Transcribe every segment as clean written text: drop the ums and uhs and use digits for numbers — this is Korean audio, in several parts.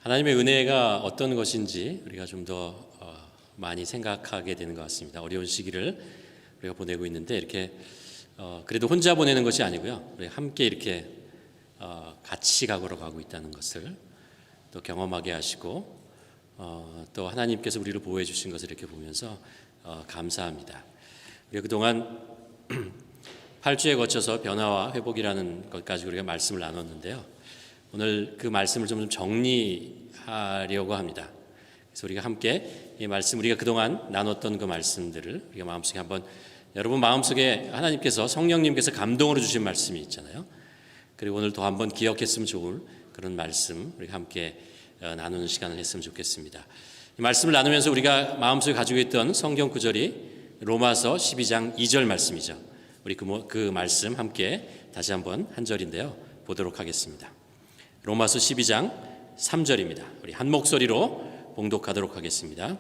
하나님의 은혜가 어떤 것인지 우리가 좀 더 많이 생각하게 되는 것 같습니다. 어려운 시기를 우리가 보내고 있는데 이렇게 그래도 혼자 보내는 것이 아니고요. 우리 함께 이렇게 같이 각오로 가고 있다는 것을 또 경험하게 하시고 또 하나님께서 우리를 보호해 주신 것을 이렇게 보면서 감사합니다. 우리가 그동안 8주에 거쳐서 변화와 회복이라는 것까지 우리가 말씀을 나눴는데요. 오늘 그 말씀을 좀 정리하려고 합니다. 그래서 우리가 함께 이 말씀, 우리가 그동안 나눴던 그 말씀들을 우리가 마음속에 한번, 여러분 마음속에 하나님께서, 성령님께서 감동으로 주신 말씀이 있잖아요. 그리고 오늘 더 한번 기억했으면 좋을 그런 말씀 우리가 함께 나누는 시간을 했으면 좋겠습니다. 이 말씀을 나누면서 우리가 마음속에 가지고 있던 성경 구절이 로마서 12장 2절 말씀이죠. 우리 그 말씀 함께 다시 한번 한 절인데요, 보도록 하겠습니다. 로마서 12장 3절입니다. 우리 한 목소리로 봉독하도록 하겠습니다.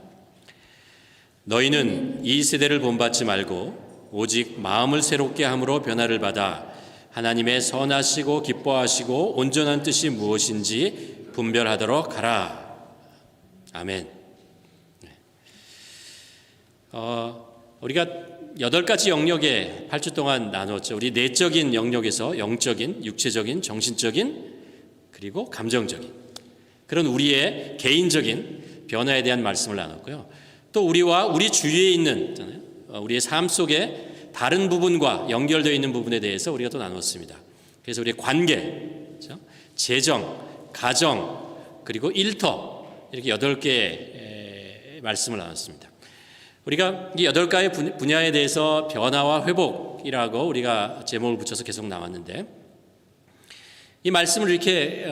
너희는 이 세대를 본받지 말고 오직 마음을 새롭게 함으로 변화를 받아 하나님의 선하시고 기뻐하시고 온전한 뜻이 무엇인지 분별하도록 하라. 아멘. 우리가 8가지 영역에 8주 동안 나눴죠. 우리 내적인 영역에서 영적인, 육체적인, 정신적인, 그리고 감정적인 그런 우리의 개인적인 변화에 대한 말씀을 나눴고요. 또 우리와 우리 주위에 있는 우리의 삶 속에 다른 부분과 연결되어 있는 부분에 대해서 우리가 또 나눴습니다. 그래서 우리의 관계, 재정, 가정, 그리고 일터, 이렇게 8개의 말씀을 나눴습니다. 우리가 이 8가지 분야에 대해서 변화와 회복이라고 우리가 제목을 붙여서 계속 나왔는데, 이 말씀을 이렇게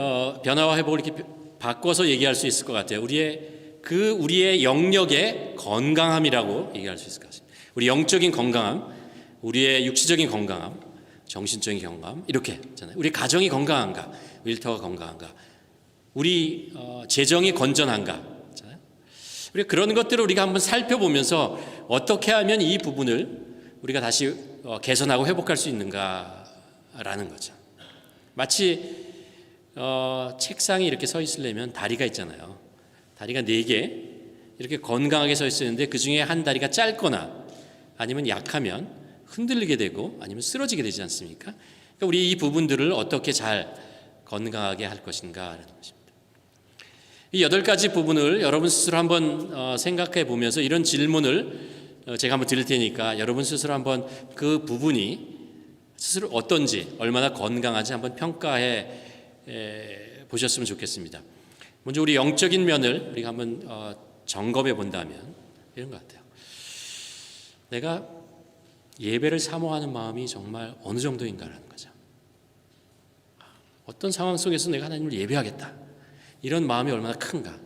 변화와 회복을 이렇게 바꿔서 얘기할 수 있을 것 같아요. 우리의 영역의 건강함이라고 얘기할 수 있을 것 같습니다. 우리 영적인 건강함, 우리의 육체적인 건강함, 정신적인 건강함, 이렇게 있잖아요. 우리 가정이 건강한가, 일터가 건강한가, 우리 재정이 건전한가, 있잖아요. 우리 그런 것들을 우리가 한번 살펴보면서 어떻게 하면 이 부분을 우리가 다시 개선하고 회복할 수 있는가라는 거죠. 마치 책상이 이렇게 서 있으려면 다리가 있잖아요. 다리가 4개 이렇게 건강하게 서 있었는데 그 중에 한 다리가 짧거나 아니면 약하면 흔들리게 되고 아니면 쓰러지게 되지 않습니까? 그러니까 우리 이 부분들을 어떻게 잘 건강하게 할 것인가라는 것입니다. 이 8가지 부분을 여러분 스스로 한번 생각해 보면서 이런 질문을 제가 한번 드릴 테니까 여러분 스스로 한번 그 부분이 스스로 어떤지, 얼마나 건강한지 한번 평가해 보셨으면 좋겠습니다. 먼저 우리 영적인 면을 우리가 한번 점검해 본다면 이런 것 같아요. 내가 예배를 사모하는 마음이 정말 어느 정도인가라는 거죠. 어떤 상황 속에서 내가 하나님을 예배하겠다, 이런 마음이 얼마나 큰가.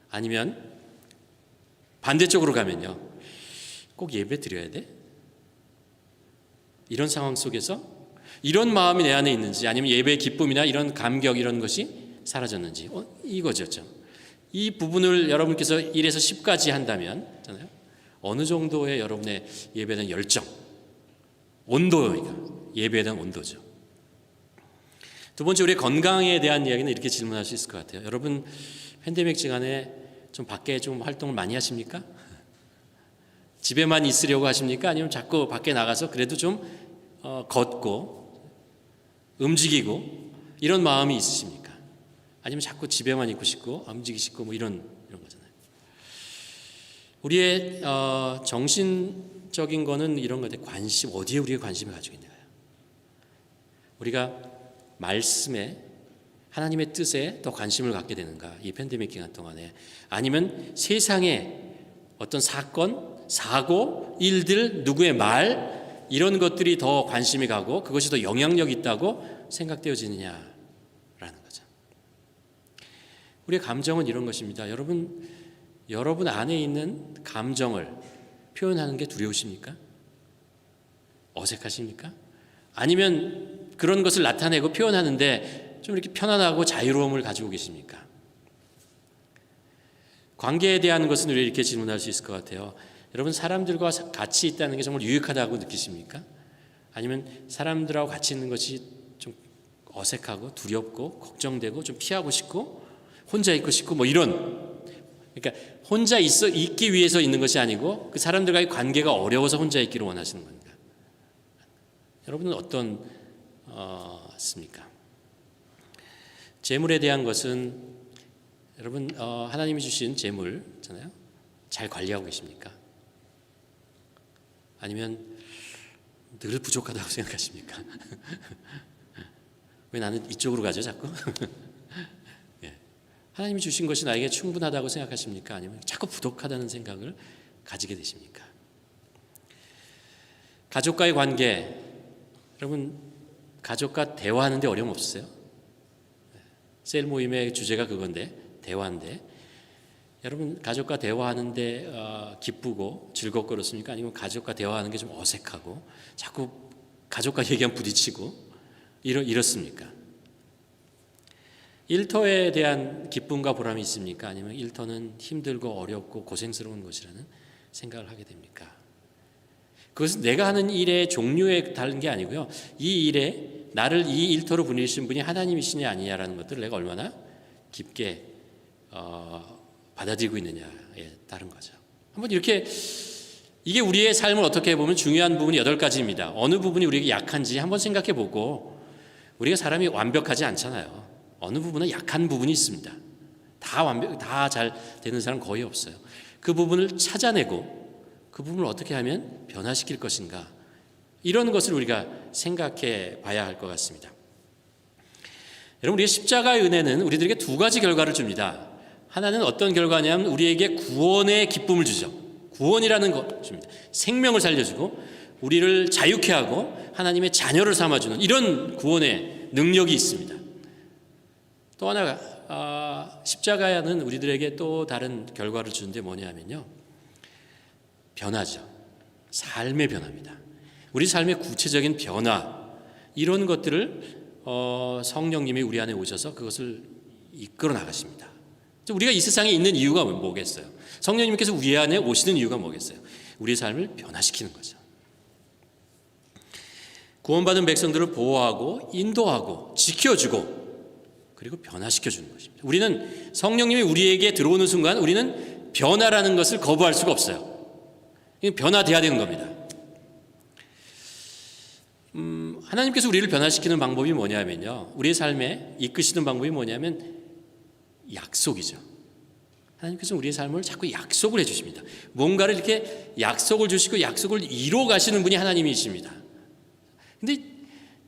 아니면 반대쪽으로 가면요, 꼭 예배 드려야 돼? 이런 상황 속에서 이런 마음이 내 안에 있는지, 아니면 예배의 기쁨이나 이런 감격, 이런 것이 사라졌는지, 이거죠. 이 부분을 여러분께서 1에서 10까지 한다면 어느 정도의 여러분의 예배에 대한 열정, 온도가 예배에 대한 온도죠. 두 번째, 우리의 건강에 대한 이야기는 이렇게 질문할 수 있을 것 같아요. 여러분 팬데믹 기간에 좀 밖에 좀 활동을 많이 하십니까? 집에만 있으려고 하십니까? 아니면 자꾸 밖에 나가서 그래도 좀 걷고 움직이고 이런 마음이 있으십니까? 아니면 자꾸 집에만 있고 싶고 움직이고 싶고 뭐 이런 거잖아요. 우리의 정신적인 거는 이런 것들, 관심, 어디에 우리가 관심을 가지고 있는가요? 우리가 말씀에, 하나님의 뜻에 더 관심을 갖게 되는가, 이 팬데믹 기간 동안에? 아니면 세상에 어떤 사건, 사고, 일들, 누구의 말, 이런 것들이 더 관심이 가고 그것이 더 영향력이 있다고 생각되어지느냐라는 거죠. 우리의 감정은 이런 것입니다. 여러분 안에 있는 감정을 표현하는 게 두려우십니까? 어색하십니까? 아니면 그런 것을 나타내고 표현하는데 좀 이렇게 편안하고 자유로움을 가지고 계십니까? 관계에 대한 것은 우리 이렇게 질문할 수 있을 것 같아요. 여러분 사람들과 같이 있다는 게 정말 유익하다고 느끼십니까? 아니면 사람들하고 같이 있는 것이 좀 어색하고 두렵고 걱정되고 좀 피하고 싶고 혼자 있고 싶고 뭐 이런, 그러니까 혼자 있기 위해서 있는 것이 아니고 그 사람들과의 관계가 어려워서 혼자 있기를 원하시는 겁니다. 여러분은 어떻습니까? 재물에 대한 것은 여러분 하나님이 주신 재물잖아요. 잘 관리하고 계십니까? 아니면 늘 부족하다고 생각하십니까? 왜 나는 이쪽으로 가죠 자꾸? 예. 하나님이 주신 것이 나에게 충분하다고 생각하십니까? 아니면 자꾸 부족하다는 생각을 가지게 되십니까? 가족과의 관계, 여러분 가족과 대화하는데 어려움 없으세요? 셀 모임의 주제가 그건데, 대화인데, 여러분 가족과 대화하는데 기쁘고 즐겁고 그렇습니까? 아니면 가족과 대화하는 게 좀 어색하고 자꾸 가족과 얘기하면 부딪히고 이렇습니까? 일터에 대한 기쁨과 보람이 있습니까? 아니면 일터는 힘들고 어렵고 고생스러운 것이라는 생각을 하게 됩니까? 그것은 내가 하는 일의 종류에 다른 게 아니고요, 이 일에 나를 이 일터로 보내신 분이 하나님이시냐 아니냐라는 것들을 내가 얼마나 깊게 받아들이고 있느냐에 따른 거죠. 한번 이렇게, 이게 우리의 삶을 어떻게 보면 중요한 부분이 8가지입니다. 어느 부분이 우리에게 약한지 한번 생각해 보고, 우리가 사람이 완벽하지 않잖아요. 어느 부분은 약한 부분이 있습니다. 다 잘 되는 사람 거의 없어요. 그 부분을 찾아내고 그 부분을 어떻게 하면 변화시킬 것인가, 이런 것을 우리가 생각해 봐야 할 것 같습니다. 여러분, 우리의 십자가의 은혜는 우리들에게 2가지 결과를 줍니다. 하나는 어떤 결과냐면 우리에게 구원의 기쁨을 주죠. 구원이라는 것 줍니다. 생명을 살려주고 우리를 자유케 하고 하나님의 자녀를 삼아주는 이런 구원의 능력이 있습니다. 또 하나가 십자가는 우리들에게 또 다른 결과를 주는데 뭐냐면요, 변화죠. 삶의 변화입니다. 우리 삶의 구체적인 변화, 이런 것들을 성령님이 우리 안에 오셔서 그것을 이끌어 나가십니다. 우리가 이 세상에 있는 이유가 뭐겠어요? 성령님께서 우리 안에 오시는 이유가 뭐겠어요? 우리의 삶을 변화시키는 거죠. 구원받은 백성들을 보호하고 인도하고 지켜주고 그리고 변화시켜주는 것입니다. 우리는 성령님이 우리에게 들어오는 순간 우리는 변화라는 것을 거부할 수가 없어요. 변화돼야 되는 겁니다. 하나님께서 우리를 변화시키는 방법이 뭐냐면요, 우리의 삶에 이끄시는 방법이 뭐냐면 약속이죠. 하나님께서 우리의 삶을 자꾸 약속을 해주십니다. 뭔가를 이렇게 약속을 주시고 약속을 이루어 가시는 분이 하나님이십니다. 근데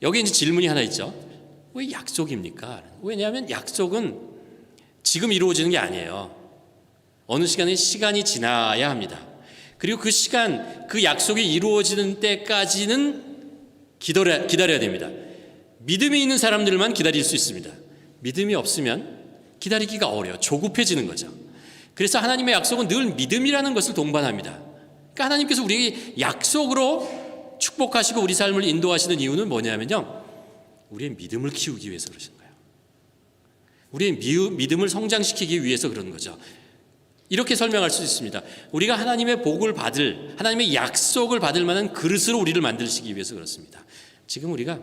여기 이제 질문이 하나 있죠. 왜 약속입니까? 왜냐하면 약속은 지금 이루어지는 게 아니에요. 어느 시간이 지나야 합니다. 그리고 그 시간, 그 약속이 이루어지는 때까지는 기다려야 됩니다. 믿음이 있는 사람들만 기다릴 수 있습니다. 믿음이 없으면 기다리기가 어려워요. 조급해지는 거죠. 그래서 하나님의 약속은 늘 믿음이라는 것을 동반합니다. 그러니까 하나님께서 우리에게 약속으로 축복하시고 우리 삶을 인도하시는 이유는 뭐냐면요, 우리의 믿음을 키우기 위해서 그러신 거예요. 우리의 믿음을 성장시키기 위해서 그런 거죠. 이렇게 설명할 수 있습니다. 우리가 하나님의 복을 받을, 하나님의 약속을 받을 만한 그릇으로 우리를 만드시기 위해서 그렇습니다. 지금 우리가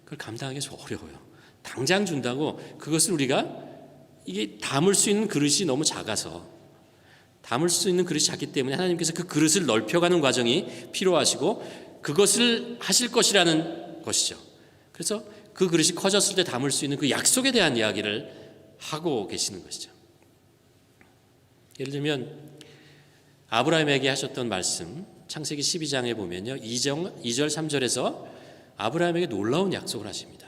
그걸 감당하기 좀 어려워요. 당장 준다고 그것을 우리가 이게 담을 수 있는 그릇이 너무 작아서, 담을 수 있는 그릇이 작기 때문에 하나님께서 그 그릇을 넓혀가는 과정이 필요하시고 그것을 하실 것이라는 것이죠. 그래서 그 그릇이 커졌을 때 담을 수 있는 그 약속에 대한 이야기를 하고 계시는 것이죠. 예를 들면 아브라함에게 하셨던 말씀, 창세기 12장에 보면요, 2절 3절에서 아브라함에게 놀라운 약속을 하십니다.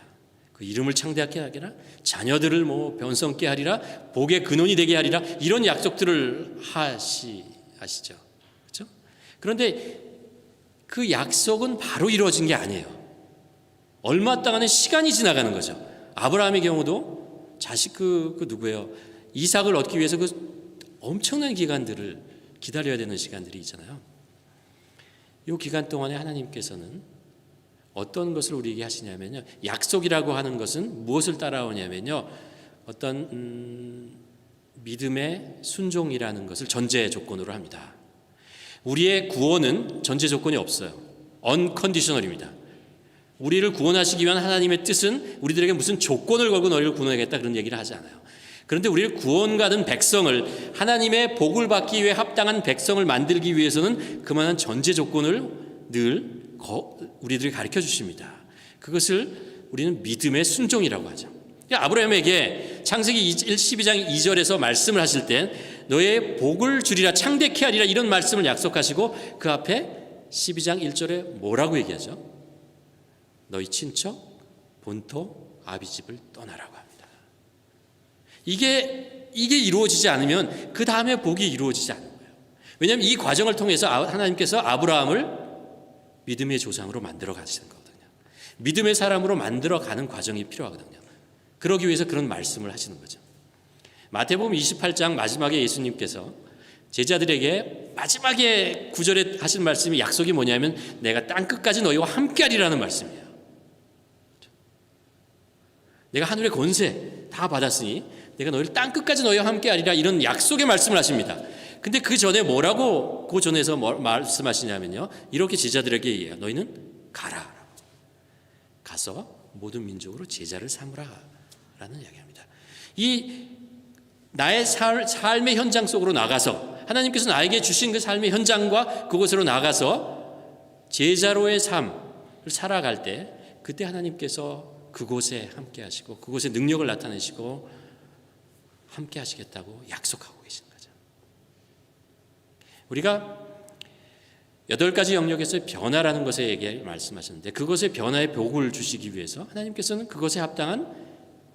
그 이름을 창대하게 하리라, 자녀들을 변성케 하리라, 복의 근원이 되게 하리라, 이런 약속들을 하시죠. 그렇죠? 그런데 그 약속은 바로 이루어진 게 아니에요. 얼마 동안의 시간이 지나가는 거죠. 아브라함의 경우도 자식 누구예요? 이삭을 얻기 위해서 그 엄청난 기간들을 기다려야 되는 시간들이 있잖아요. 이 기간 동안에 하나님께서는 어떤 것을 우리에게 하시냐면요, 약속이라고 하는 것은 무엇을 따라오냐면요, 어떤 믿음의 순종이라는 것을 전제 조건으로 합니다. 우리의 구원은 전제 조건이 없어요. 언컨디셔널입니다. 우리를 구원하시기 위한 하나님의 뜻은 우리들에게 무슨 조건을 걸고 너희를 구원하겠다 그런 얘기를 하지 않아요. 그런데 우리를 구원받은 백성을, 하나님의 복을 받기 위해 합당한 백성을 만들기 위해서는 그만한 전제 조건을 늘 우리들이 가르쳐 주십니다. 그것을 우리는 믿음의 순종이라고 하죠. 아브라함에게 창세기 12장 2절에서 말씀을 하실 때 너의 복을 주리라, 창대케 하리라, 이런 말씀을 약속하시고 그 앞에 12장 1절에 뭐라고 얘기하죠? 너희 친척, 본토, 아비집을 떠나라고 합니다. 이게 이루어지지 않으면 그 다음에 복이 이루어지지 않는 거예요. 왜냐하면 이 과정을 통해서 하나님께서 아브라함을 믿음의 조상으로 만들어 가시는 거거든요. 믿음의 사람으로 만들어 가는 과정이 필요하거든요. 그러기 위해서 그런 말씀을 하시는 거죠. 마태복음 28장 마지막에 예수님께서 제자들에게 마지막에 9절에 하신 말씀이, 약속이 뭐냐면 내가 땅끝까지 너희와 함께하리라는 말씀이에요. 내가 하늘의 권세 다 받았으니 내가 너희를 땅끝까지 너희와 함께하리라, 이런 약속의 말씀을 하십니다. 근데 그 전에 뭐라고 그 전에서 말씀하시냐면요, 이렇게 제자들에게 얘기해요. 너희는 가라, 가서 모든 민족으로 제자를 삼으라 라는 이야기합니다. 이 나의 삶의 현장 속으로 나가서, 하나님께서 나에게 주신 그 삶의 현장과 그곳으로 나가서 제자로의 삶을 살아갈 때, 그때 하나님께서 그곳에 함께 하시고 그곳에 능력을 나타내시고 함께 하시겠다고 약속하고 계신 거죠. 우리가 8가지 영역에서 변화라는 것에 얘기 말씀하셨는데, 그것의 변화의 복을 주시기 위해서 하나님께서는 그것에 합당한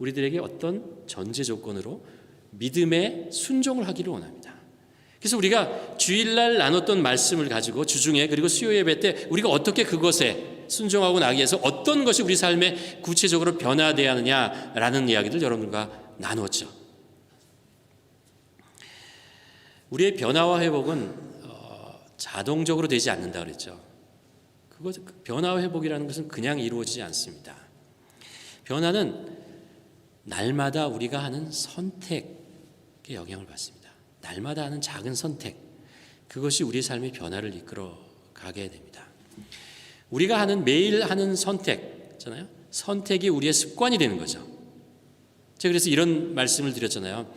우리들에게 어떤 전제 조건으로 믿음의 순종을 하기를 원합니다. 그래서 우리가 주일날 나눴던 말씀을 가지고 주중에, 그리고 수요 예배 때 우리가 어떻게 그것에 순종하고 나기 위해서 어떤 것이 우리 삶에 구체적으로 변화되어야 하느냐라는 이야기를 여러분과 나눴죠. 우리의 변화와 회복은 자동적으로 되지 않는다 그랬죠. 변화와 회복이라는 것은 그냥 이루어지지 않습니다. 변화는 날마다 우리가 하는 선택에 영향을 받습니다. 날마다 하는 작은 선택, 그것이 우리 삶의 변화를 이끌어 가게 됩니다. 우리가 매일 하는 선택잖아요. 선택이 우리의 습관이 되는 거죠. 제가 그래서 이런 말씀을 드렸잖아요.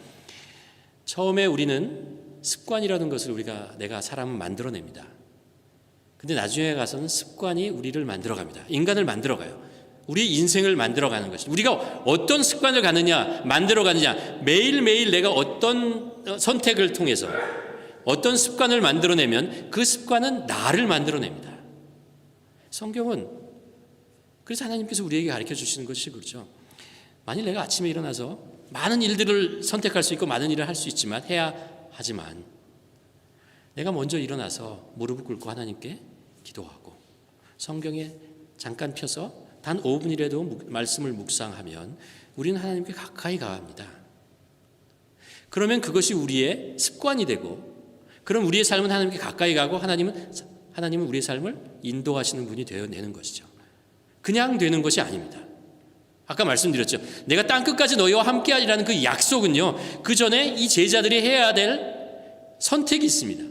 처음에 우리는 습관이라는 것을 내가 사람을 만들어냅니다. 근데 나중에 가서는 습관이 우리를 만들어갑니다. 인간을 만들어가요. 우리 인생을 만들어가는 것입니다. 우리가 어떤 습관을 만들어가느냐, 매일매일 내가 어떤 선택을 통해서 어떤 습관을 만들어내면 그 습관은 나를 만들어냅니다. 성경은 그래서 하나님께서 우리에게 가르쳐 주시는 것이 그렇죠. 만일 내가 아침에 일어나서 많은 일들을 선택할 수 있고 많은 일을 할 수 있지만, 해야 하지만, 내가 먼저 일어나서 무릎을 꿇고 하나님께 기도하고 성경에 잠깐 펴서 단 5분이라도 말씀을 묵상하면 우리는 하나님께 가까이 가합니다. 그러면 그것이 우리의 습관이 되고, 그럼 우리의 삶은 하나님께 가까이 가고 하나님은 우리의 삶을 인도하시는 분이 되어내는 것이죠. 그냥 되는 것이 아닙니다. 아까 말씀드렸죠. 내가 땅끝까지 너희와 함께하리라는 그 약속은요, 그 전에 이 제자들이 해야 될 선택이 있습니다.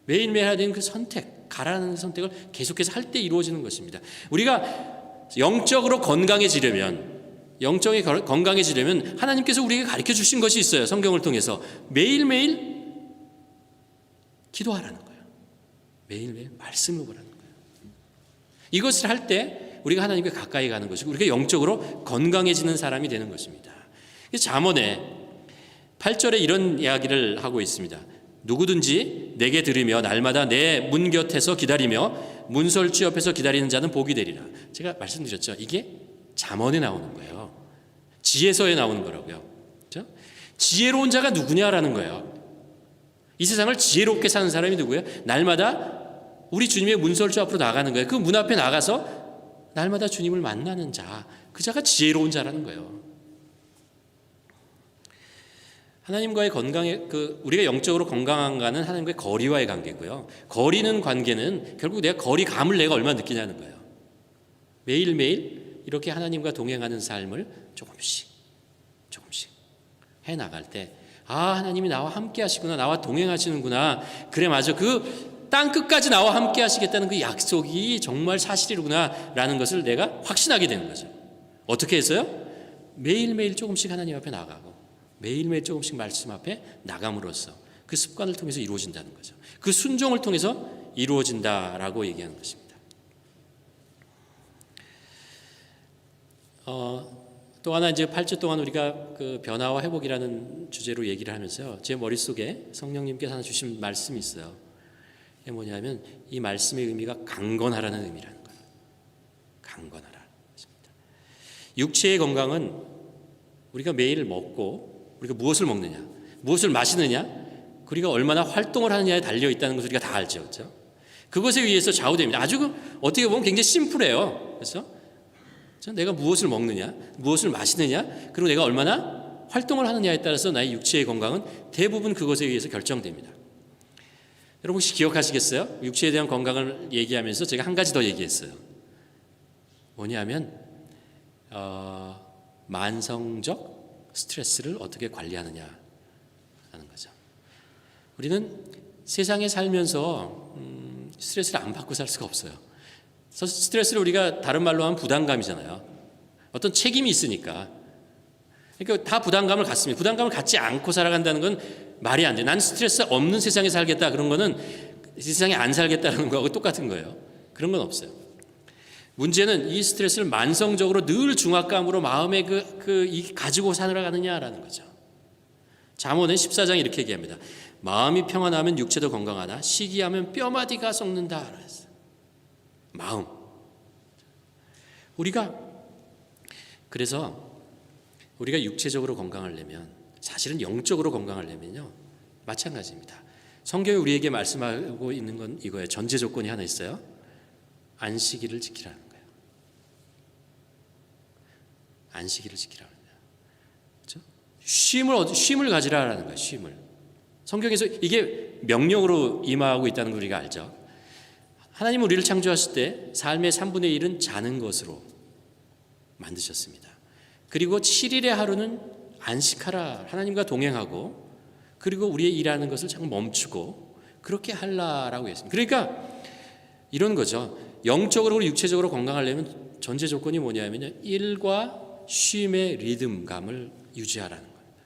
매일매일 해야 되는 그 선택, 가라는 선택을 계속해서 할 때 이루어지는 것입니다. 우리가 영적으로 건강해지려면 하나님께서 우리에게 가르쳐 주신 것이 있어요. 성경을 통해서 매일매일 기도하라는 거예요. 매일매일 말씀을 보라는 거예요. 이것을 할 때 우리가 하나님께 가까이 가는 것이고, 우리가 영적으로 건강해지는 사람이 되는 것입니다. 잠언에 8절에 이런 이야기를 하고 있습니다. 누구든지 내게 들으며 날마다 내 문 곁에서 기다리며 문설주 옆에서 기다리는 자는 복이 되리라. 제가 말씀드렸죠. 이게 잠언에 나오는 거예요. 지혜서에 나오는 거라고요. 그렇죠? 지혜로운 자가 누구냐라는 거예요. 이 세상을 지혜롭게 사는 사람이 누구예요? 날마다 우리 주님의 문설주 앞으로 나가는 거예요. 그 문 앞에 나가서 날마다 주님을 만나는 자, 그 자가 지혜로운 자라는 거예요. 하나님과의 우리가 영적으로 건강한가는 하나님과의 거리와의 관계고요. 거리는 관계는 결국 내가 거리감을 내가 얼마나 느끼냐는 거예요. 매일매일 이렇게 하나님과 동행하는 삶을 조금씩 해나갈 때, 하나님이 나와 함께 하시구나, 나와 동행하시는구나, 그래 맞아, 그 땅끝까지 나와 함께 하시겠다는 그 약속이 정말 사실이구나 라는 것을 내가 확신하게 되는 거죠. 어떻게 해서요? 매일매일 조금씩 하나님 앞에 나가고 매일매일 조금씩 말씀 앞에 나감으로써 그 습관을 통해서 이루어진다는 거죠. 그 순종을 통해서 이루어진다라고 얘기하는 것입니다. 또 하나 이제 8주 동안 우리가 그 변화와 회복이라는 주제로 얘기를 하면서요. 제 머릿속에 성령님께서 하나 주신 말씀이 있어요. 이게 뭐냐면 이 말씀의 의미가 강건하라는 의미라는 거예요. 강건하라. 육체의 건강은 우리가 매일 먹고 우리가 무엇을 먹느냐, 무엇을 마시느냐, 우리가 얼마나 활동을 하느냐에 달려 있다는 것을 우리가 다 알죠. 그렇죠? 그것에 의해서 좌우됩니다. 아주 어떻게 보면 굉장히 심플해요. 그래서 내가 무엇을 먹느냐, 무엇을 마시느냐, 그리고 내가 얼마나 활동을 하느냐에 따라서 나의 육체의 건강은 대부분 그것에 의해서 결정됩니다. 여러분 혹시 기억하시겠어요? 육체에 대한 건강을 얘기하면서 제가 한 가지 더 얘기했어요. 뭐냐면 만성적 스트레스를 어떻게 관리하느냐라는 거죠. 우리는 세상에 살면서 스트레스를 안 받고 살 수가 없어요. 스트레스를 우리가 다른 말로 하면 부담감이잖아요. 어떤 책임이 있으니까. 그러니까 다 부담감을 갖습니다. 부담감을 갖지 않고 살아간다는 건 말이 안 돼. 난 스트레스 없는 세상에 살겠다. 그런 거는 세상에 안 살겠다는 거하고 똑같은 거예요. 그런 건 없어요. 문제는 이 스트레스를 만성적으로 늘 중압감으로 마음에 가지고 살아가느냐라는 거죠. 잠언은 14장에 이렇게 얘기합니다. 마음이 평안하면 육체도 건강하나 시기하면 뼈마디가 썩는다. 마음. 그래서 우리가 육체적으로 건강하려면 사실은 영적으로 건강하려면요 마찬가지입니다. 성경이 우리에게 말씀하고 있는 건 이거예요. 전제 조건이 하나 있어요. 안식일을 지키라는 거예요. 안식일을 지키라는 거예요. 그렇죠? 쉼을 가지라라는 거예요. 쉼을. 성경에서 이게 명령으로 임하고 있다는 걸 우리가 알죠. 하나님은 우리를 창조하실 때 삶의 3분의 1은 자는 것으로 만드셨습니다. 그리고 7일의 하루는 안식하라. 하나님과 동행하고 그리고 우리의 일하는 것을 잠깐 멈추고 그렇게 하라라고 했습니다. 그러니까 이런 거죠. 영적으로 육체적으로 건강하려면 전제 조건이 뭐냐면요. 일과 쉼의 리듬감을 유지하라는 겁니다.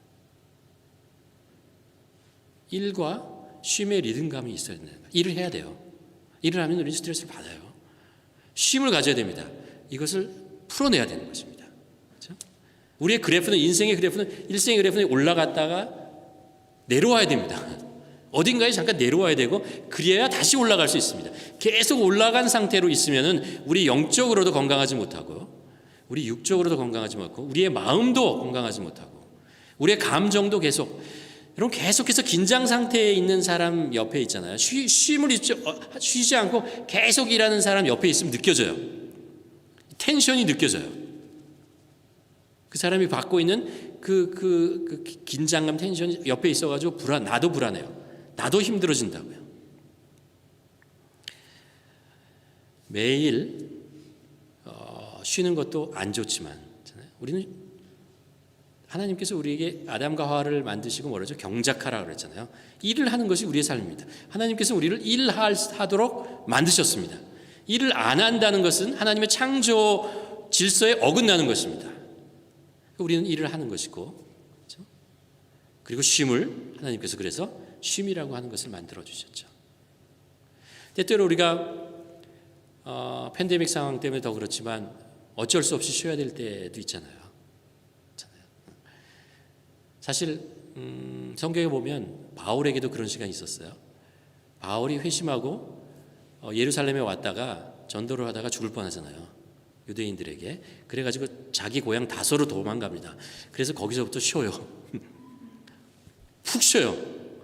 일과 쉼의 리듬감이 있어야 된다. 일을 해야 돼요. 일을 하면 우리는 스트레스를 받아요. 쉼을 가져야 됩니다. 이것을 풀어내야 되는 것입니다. 그렇죠? 우리의 그래프는 인생의 그래프는 일생의 그래프는 올라갔다가 내려와야 됩니다. 어딘가에 잠깐 내려와야 되고 그래야 다시 올라갈 수 있습니다. 계속 올라간 상태로 있으면은 우리 영적으로도 건강하지 못하고 우리 육적으로도 건강하지 못하고 우리의 마음도 건강하지 못하고 우리의 감정도 여러분 계속해서 긴장 상태에 있는 사람 옆에 있잖아요. 쉬지 않고 계속 일하는 사람 옆에 있으면 느껴져요. 텐션이 느껴져요. 그 사람이 받고 있는 그 긴장감, 텐션이 옆에 있어가지고 나도 불안해요. 나도 힘들어진다고요. 매일 쉬는 것도 안 좋지만 우리는 하나님께서 우리에게 아담과 하와를 만드시고 뭐라죠? 경작하라 그랬잖아요. 일을 하는 것이 우리의 삶입니다. 하나님께서 우리를 일하도록 만드셨습니다. 일을 안 한다는 것은 하나님의 창조 질서에 어긋나는 것입니다. 우리는 일을 하는 것이고, 그렇죠? 그리고 쉼을 하나님께서 그래서 쉼이라고 하는 것을 만들어 주셨죠. 때때로 우리가 팬데믹 상황 때문에 더 그렇지만 어쩔 수 없이 쉬어야 될 때도 있잖아요. 사실 성경에 보면 바울에게도 그런 시간이 있었어요. 바울이 회심하고 예루살렘에 왔다가 전도를 하다가 죽을 뻔하잖아요. 유대인들에게. 그래가지고 자기 고향 다소로 도망갑니다. 그래서 거기서부터 쉬어요. 푹 쉬어요.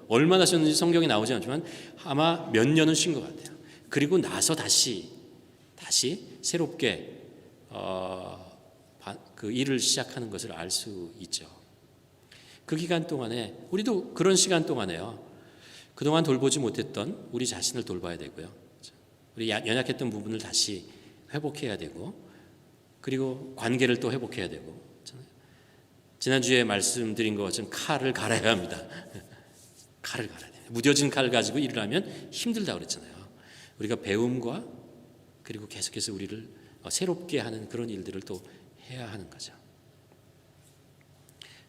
얼마나 쉬었는지 성경에 나오지 않지만 아마 몇 년은 쉰 것 같아요. 그리고 나서 다시 새롭게 그 일을 시작하는 것을 알 수 있죠. 그 기간 동안에 우리도 그런 시간 동안에요. 그동안 돌보지 못했던 우리 자신을 돌봐야 되고요. 우리 연약했던 부분을 다시 회복해야 되고 그리고 관계를 또 회복해야 되고 지난주에 말씀드린 것처럼 칼을 갈아야 합니다. 칼을 갈아야 돼요. 무뎌진 칼 가지고 일을 하면 힘들다고 그랬잖아요. 우리가 배움과 그리고 계속해서 우리를 새롭게 하는 그런 일들을 또 해야 하는 거죠.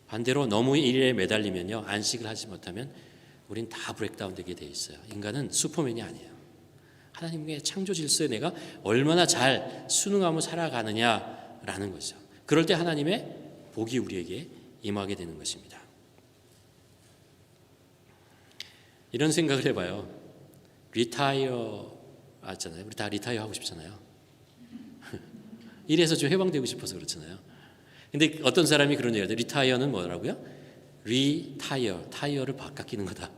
반대로 너무 일에 매달리면요, 안식을 하지 못하면 우린 다 브레이크다운 되게 돼 있어요. 인간은 슈퍼맨이 아니에요. 하나님의 창조 질서에 내가 얼마나 잘 순응하며 살아가느냐라는 거죠. 그럴 때 하나님의 복이 우리에게 임하게 되는 것입니다. 이런 생각을 해봐요. 리타이어 하잖아요. 우리 다 리타이어 하고 싶잖아요. 일에서 좀 해방되고 싶어서 그렇잖아요. 근데 어떤 사람이 그런 얘기를 해요. 리타이어는 뭐라고요? 타이어를 바꿔 끼는 거다.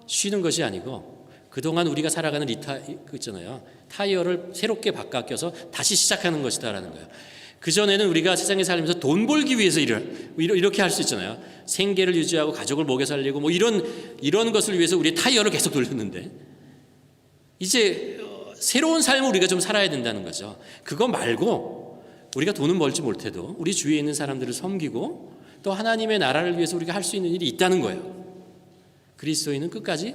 쉬는 것이 아니고 그동안 우리가 살아가는 그 있잖아요. 타이어를 새롭게 바꿔 껴서 다시 시작하는 것이다라는 거예요. 그전에는 우리가 세상에 살면서 돈 벌기 위해서 이렇게 할 수 있잖아요. 생계를 유지하고 가족을 먹여 살리고 뭐 이런 것을 위해서 우리 타이어를 계속 돌렸는데 이제 새로운 삶을 우리가 좀 살아야 된다는 거죠. 그거 말고 우리가 돈은 벌지 못해도 우리 주위에 있는 사람들을 섬기고 또 하나님의 나라를 위해서 우리가 할 수 있는 일이 있다는 거예요. 그리스도인은 끝까지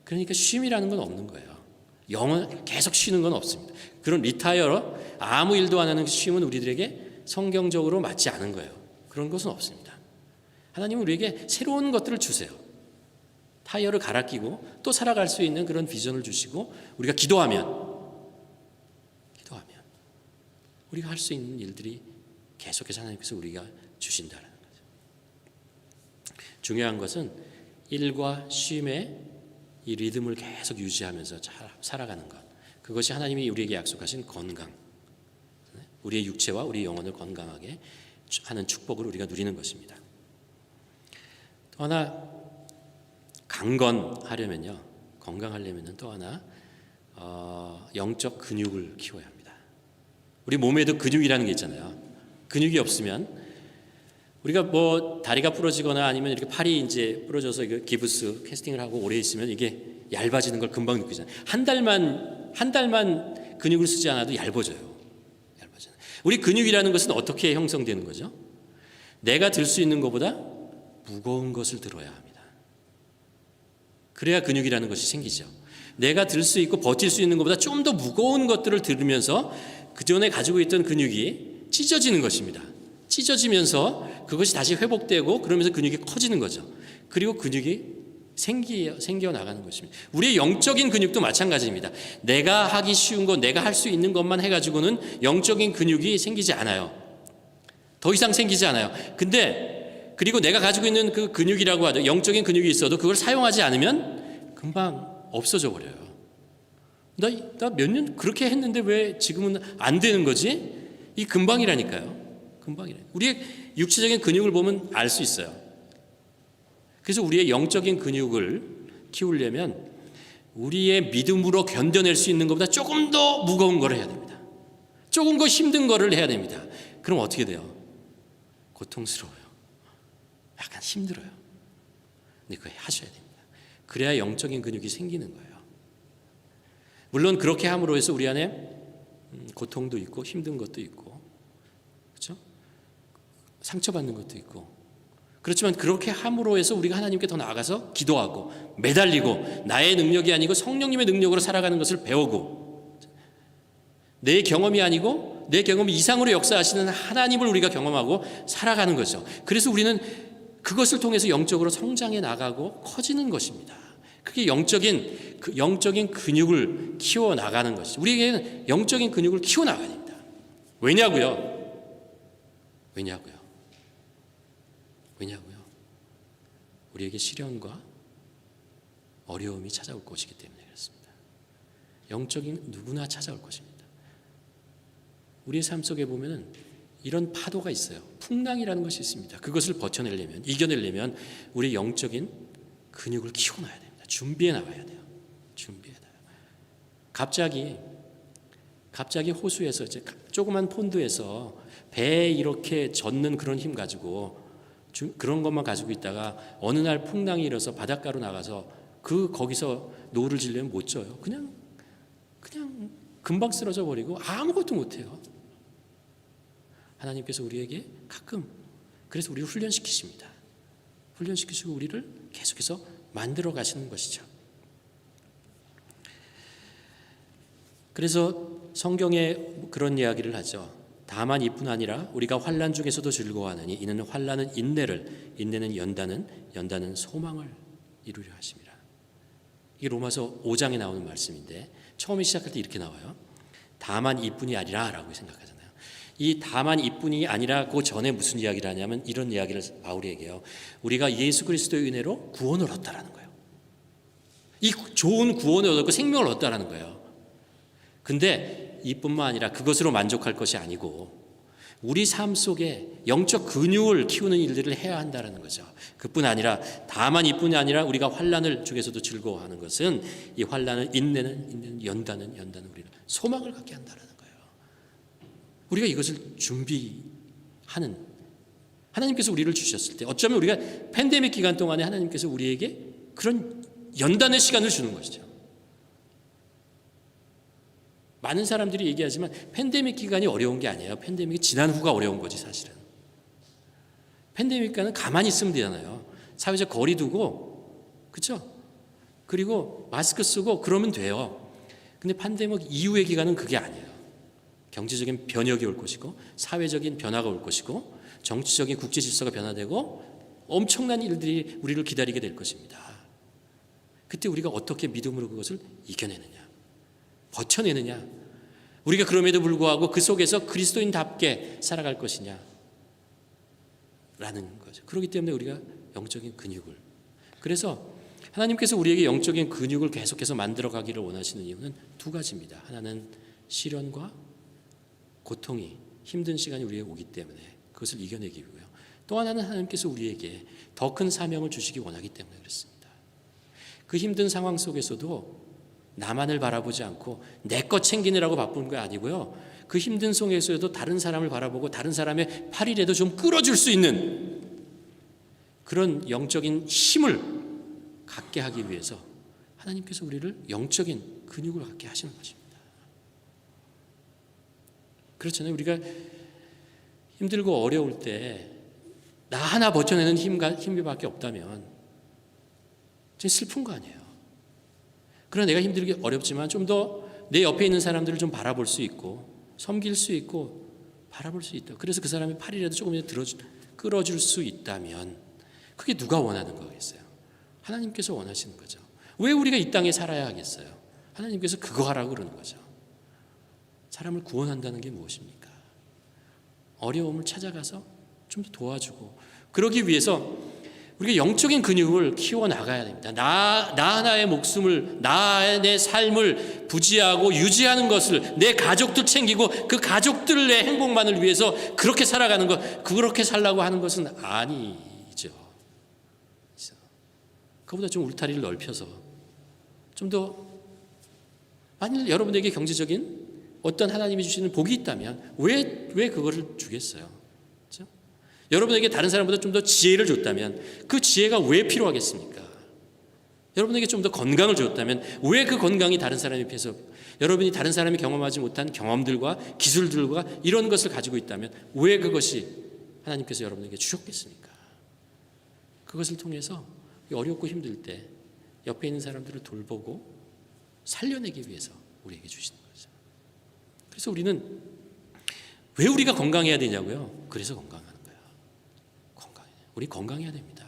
그러니까 쉼이라는 건 없는 거예요. 영원 계속 쉬는 건 없습니다. 그런 리타이어로 아무 일도 안 하는 쉼은 우리들에게 성경적으로 맞지 않은 거예요. 그런 것은 없습니다. 하나님은 우리에게 새로운 것들을 주세요. 타이어를 갈아 끼고 또 살아갈 수 있는 그런 비전을 주시고 우리가 기도하면 우리가 할 수 있는 일들이 계속해서 하나님께서 우리가 주신다는 거죠. 중요한 것은 일과 쉼의 이 리듬을 계속 유지하면서 살아가는 것. 그것이 하나님이 우리에게 약속하신 건강, 우리의 육체와 우리 영혼을 건강하게 하는 축복을 우리가 누리는 것입니다. 또 하나 강건하려면요, 건강하려면 또 하나 영적 근육을 키워야 합니다. 우리 몸에도 근육이라는 게 있잖아요. 근육이 없으면 우리가 뭐 다리가 부러지거나 아니면 이렇게 팔이 이제 부러져서 기부스 캐스팅을 하고 오래 있으면 이게 얇아지는 걸 금방 느끼잖아요. 한 달만 근육을 쓰지 않아도 얇아져요. 우리 근육이라는 것은 어떻게 형성되는 거죠? 내가 들 수 있는 것보다 무거운 것을 들어야 합니다. 그래야 근육이라는 것이 생기죠. 내가 들 수 있고 버틸 수 있는 것보다 좀 더 무거운 것들을 들으면서 그 전에 가지고 있던 근육이 찢어지는 것입니다. 찢어지면서 그것이 다시 회복되고 그러면서 근육이 커지는 거죠. 그리고 근육이 생겨나가는 것입니다. 우리의 영적인 근육도 마찬가지입니다. 내가 하기 쉬운 것, 내가 할 수 있는 것만 해가지고는 영적인 근육이 생기지 않아요. 더 이상 생기지 않아요. 근데 그리고 내가 가지고 있는 그 근육이라고 하죠. 영적인 근육이 있어도 그걸 사용하지 않으면 금방 없어져 버려요. 나 몇 년 그렇게 했는데 왜 지금은 안 되는 거지? 이 금방이라니까요. 우리의 육체적인 근육을 보면 알 수 있어요. 그래서 우리의 영적인 근육을 키우려면 우리의 믿음으로 견뎌낼 수 있는 것보다 조금 더 무거운 걸 해야 됩니다. 조금 더 힘든 거를 해야 됩니다. 그럼 어떻게 돼요? 고통스러워요. 약간 힘들어요. 근데 그거 하셔야 됩니다. 그래야 영적인 근육이 생기는 거예요. 물론 그렇게 함으로 해서 우리 안에 고통도 있고 힘든 것도 있고, 그렇죠? 상처받는 것도 있고. 그렇지만 그렇게 함으로 해서 우리가 하나님께 더 나아가서 기도하고 매달리고 나의 능력이 아니고 성령님의 능력으로 살아가는 것을 배우고, 내 경험이 아니고 내 경험 이상으로 역사하시는 하나님을 우리가 경험하고 살아가는 거죠. 그래서 우리는 그것을 통해서 영적으로 성장해 나가고 커지는 것입니다. 그게 영적인 근육을 키워 나가는 것이죠. 우리에게는 영적인 근육을 키워 나가야 됩니다. 왜냐고요? 우리에게 시련과 어려움이 찾아올 것이기 때문에 그렇습니다. 영적인 누구나 찾아올 것입니다. 우리의 삶 속에 보면은 이런 파도가 있어요. 풍랑이라는 것이 있습니다. 그것을 버텨내려면, 이겨내려면 우리 영적인 근육을 키워놔야 됩니다. 준비해 나가야 돼요. 갑자기 호수에서 이제 조그만 폰드에서 배에 이렇게 젓는 그런 힘 가지고 그런 것만 가지고 있다가 어느 날 풍랑이 일어서 바닷가로 나가서 거기서 노를 지려면 못 져요. 그냥 금방 쓰러져 버리고 아무것도 못 해요. 하나님께서 우리에게 가끔 그래서 우리를 훈련시키십니다. 훈련시키시고 우리를 계속해서 만들어 가시는 것이죠. 그래서 성경에 그런 이야기를 하죠. 다만 이뿐 아니라 우리가 환난 중에서도 즐거워하느니 이는 환난은 인내를, 인내는 연단은 소망을 이루려 하심이라. 이게 로마서 5장에 나오는 말씀인데 처음에 시작할 때 이렇게 나와요. 다만 이뿐이 아니라 라고 생각하잖아요. 이 다만 이뿐이 아니라 그 전에 무슨 이야기를 하냐면 이런 이야기를 바울이 얘기해요. 우리가 예수 그리스도의 은혜로 구원을 얻었다라는 거예요. 이 좋은 구원을 얻었고 생명을 얻었다라는 거예요. 근데 이뿐만 아니라 그것으로 만족할 것이 아니고 우리 삶 속에 영적 근육을 키우는 일들을 해야 한다는 거죠. 그뿐 아니라 다만 이뿐이 아니라 우리가 환난을 중에서도 즐거워하는 것은 이 환난을 인내는 연단은 우리를 소망을 갖게 한다는 거예요. 우리가 이것을 준비하는 하나님께서 우리를 주셨을 때 어쩌면 우리가 팬데믹 기간 동안에 하나님께서 우리에게 그런 연단의 시간을 주는 것이죠. 많은 사람들이 얘기하지만 팬데믹 기간이 어려운 게 아니에요. 팬데믹이 지난 후가 어려운 거지 사실은. 팬데믹 기간은 가만히 있으면 되잖아요. 사회적 거리 두고, 그렇죠? 그리고 마스크 쓰고 그러면 돼요. 근데 팬데믹 이후의 기간은 그게 아니에요. 경제적인 변혁이 올 것이고 사회적인 변화가 올 것이고 정치적인 국제 질서가 변화되고 엄청난 일들이 우리를 기다리게 될 것입니다. 그때 우리가 어떻게 믿음으로 그것을 이겨내느냐, 버텨내느냐, 우리가 그럼에도 불구하고 그 속에서 그리스도인답게 살아갈 것이냐 라는 거죠. 그렇기 때문에 우리가 영적인 근육을, 그래서 하나님께서 우리에게 영적인 근육을 계속해서 만들어가기를 원하시는 이유는 두 가지입니다. 하나는 시련과 고통이, 힘든 시간이 우리에게 오기 때문에 그것을 이겨내기 위하고요. 또 하나는 하나님께서 우리에게 더 큰 사명을 주시기 원하기 때문에 그렇습니다. 그 힘든 상황 속에서도 나만을 바라보지 않고 내 것 챙기느라고 바쁜 거 아니고요. 그 힘든 속에서도 다른 사람을 바라보고 다른 사람의 팔이라도 좀 끌어줄 수 있는 그런 영적인 힘을 갖게 하기 위해서 하나님께서 우리를 영적인 근육을 갖게 하시는 것입니다. 그렇잖아요. 우리가 힘들고 어려울 때 나 하나 버텨내는 힘밖에 없다면 진짜 슬픈 거 아니에요. 그러나 내가 힘들게 어렵지만 좀 더 내 옆에 있는 사람들을 좀 바라볼 수 있고 섬길 수 있고 바라볼 수 있다. 그래서 그 사람의 팔이라도 조금이라도 끌어줄 수 있다면 그게 누가 원하는 거겠어요? 하나님께서 원하시는 거죠. 왜 우리가 이 땅에 살아야 하겠어요? 하나님께서 그거 하라고 그러는 거죠. 사람을 구원한다는 게 무엇입니까? 어려움을 찾아가서 좀 더 도와주고, 그러기 위해서 우리가 영적인 근육을 키워나가야 됩니다. 나 하나의 목숨을, 내 삶을 부지하고 유지하는 것을, 내 가족들 챙기고 그 가족들의 행복만을 위해서 그렇게 살아가는 것, 그렇게 살라고 하는 것은 아니죠. 그보다 좀 울타리를 넓혀서 좀 더, 만일 여러분에게 경제적인 어떤 하나님이 주시는 복이 있다면 왜 그거를 주겠어요? 그렇죠? 여러분에게 다른 사람보다 좀 더 지혜를 줬다면 그 지혜가 왜 필요하겠습니까? 여러분에게 좀 더 건강을 줬다면 왜 그 건강이 다른 사람에 비해서, 여러분이 다른 사람이 경험하지 못한 경험들과 기술들과 이런 것을 가지고 있다면 왜 그것이 하나님께서 여러분에게 주셨겠습니까? 그것을 통해서 어렵고 힘들 때 옆에 있는 사람들을 돌보고 살려내기 위해서 우리에게 주시는 거죠. 그래서 우리는 왜 우리가 건강해야 되냐고요? 그래서 건강하는 거예요. 우리 건강해야 됩니다.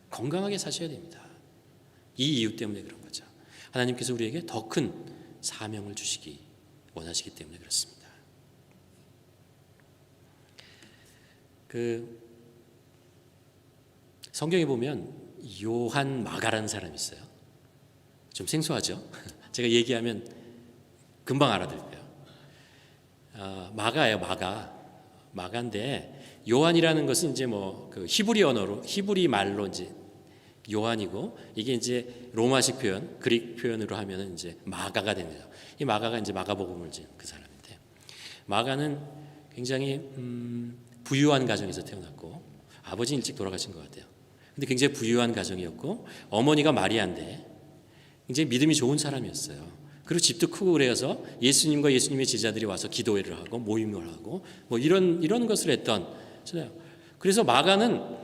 건강하게 사셔야 됩니다. 이 이유 때문에 그런 거죠. 하나님께서 우리에게 더 큰 사명을 주시기 원하시기 때문에 그렇습니다. 성경에 보면 요한 마가라는 사람이 있어요. 좀 생소하죠? 제가 얘기하면 금방 알아들 거예요. 마가예요, 마가인데 요한이라는 것은 이제 그 히브리 말로 이제 요한이고, 이게 이제 로마식 표현, 그릭 표현으로 하면은 이제 마가가 됩니다. 이 마가가 이제 마가복음을 지은 그 사람인데, 마가는 굉장히 부유한 가정에서 태어났고 아버지는 일찍 돌아가신 것 같아요. 근데 굉장히 부유한 가정이었고 어머니가 마리아인데 굉장히 믿음이 좋은 사람이었어요. 그리고 집도 크고 그래서 예수님과 예수님의 제자들이 와서 기도회를 하고 모임을 하고 뭐 이런 것을 했던. 그래서 마가는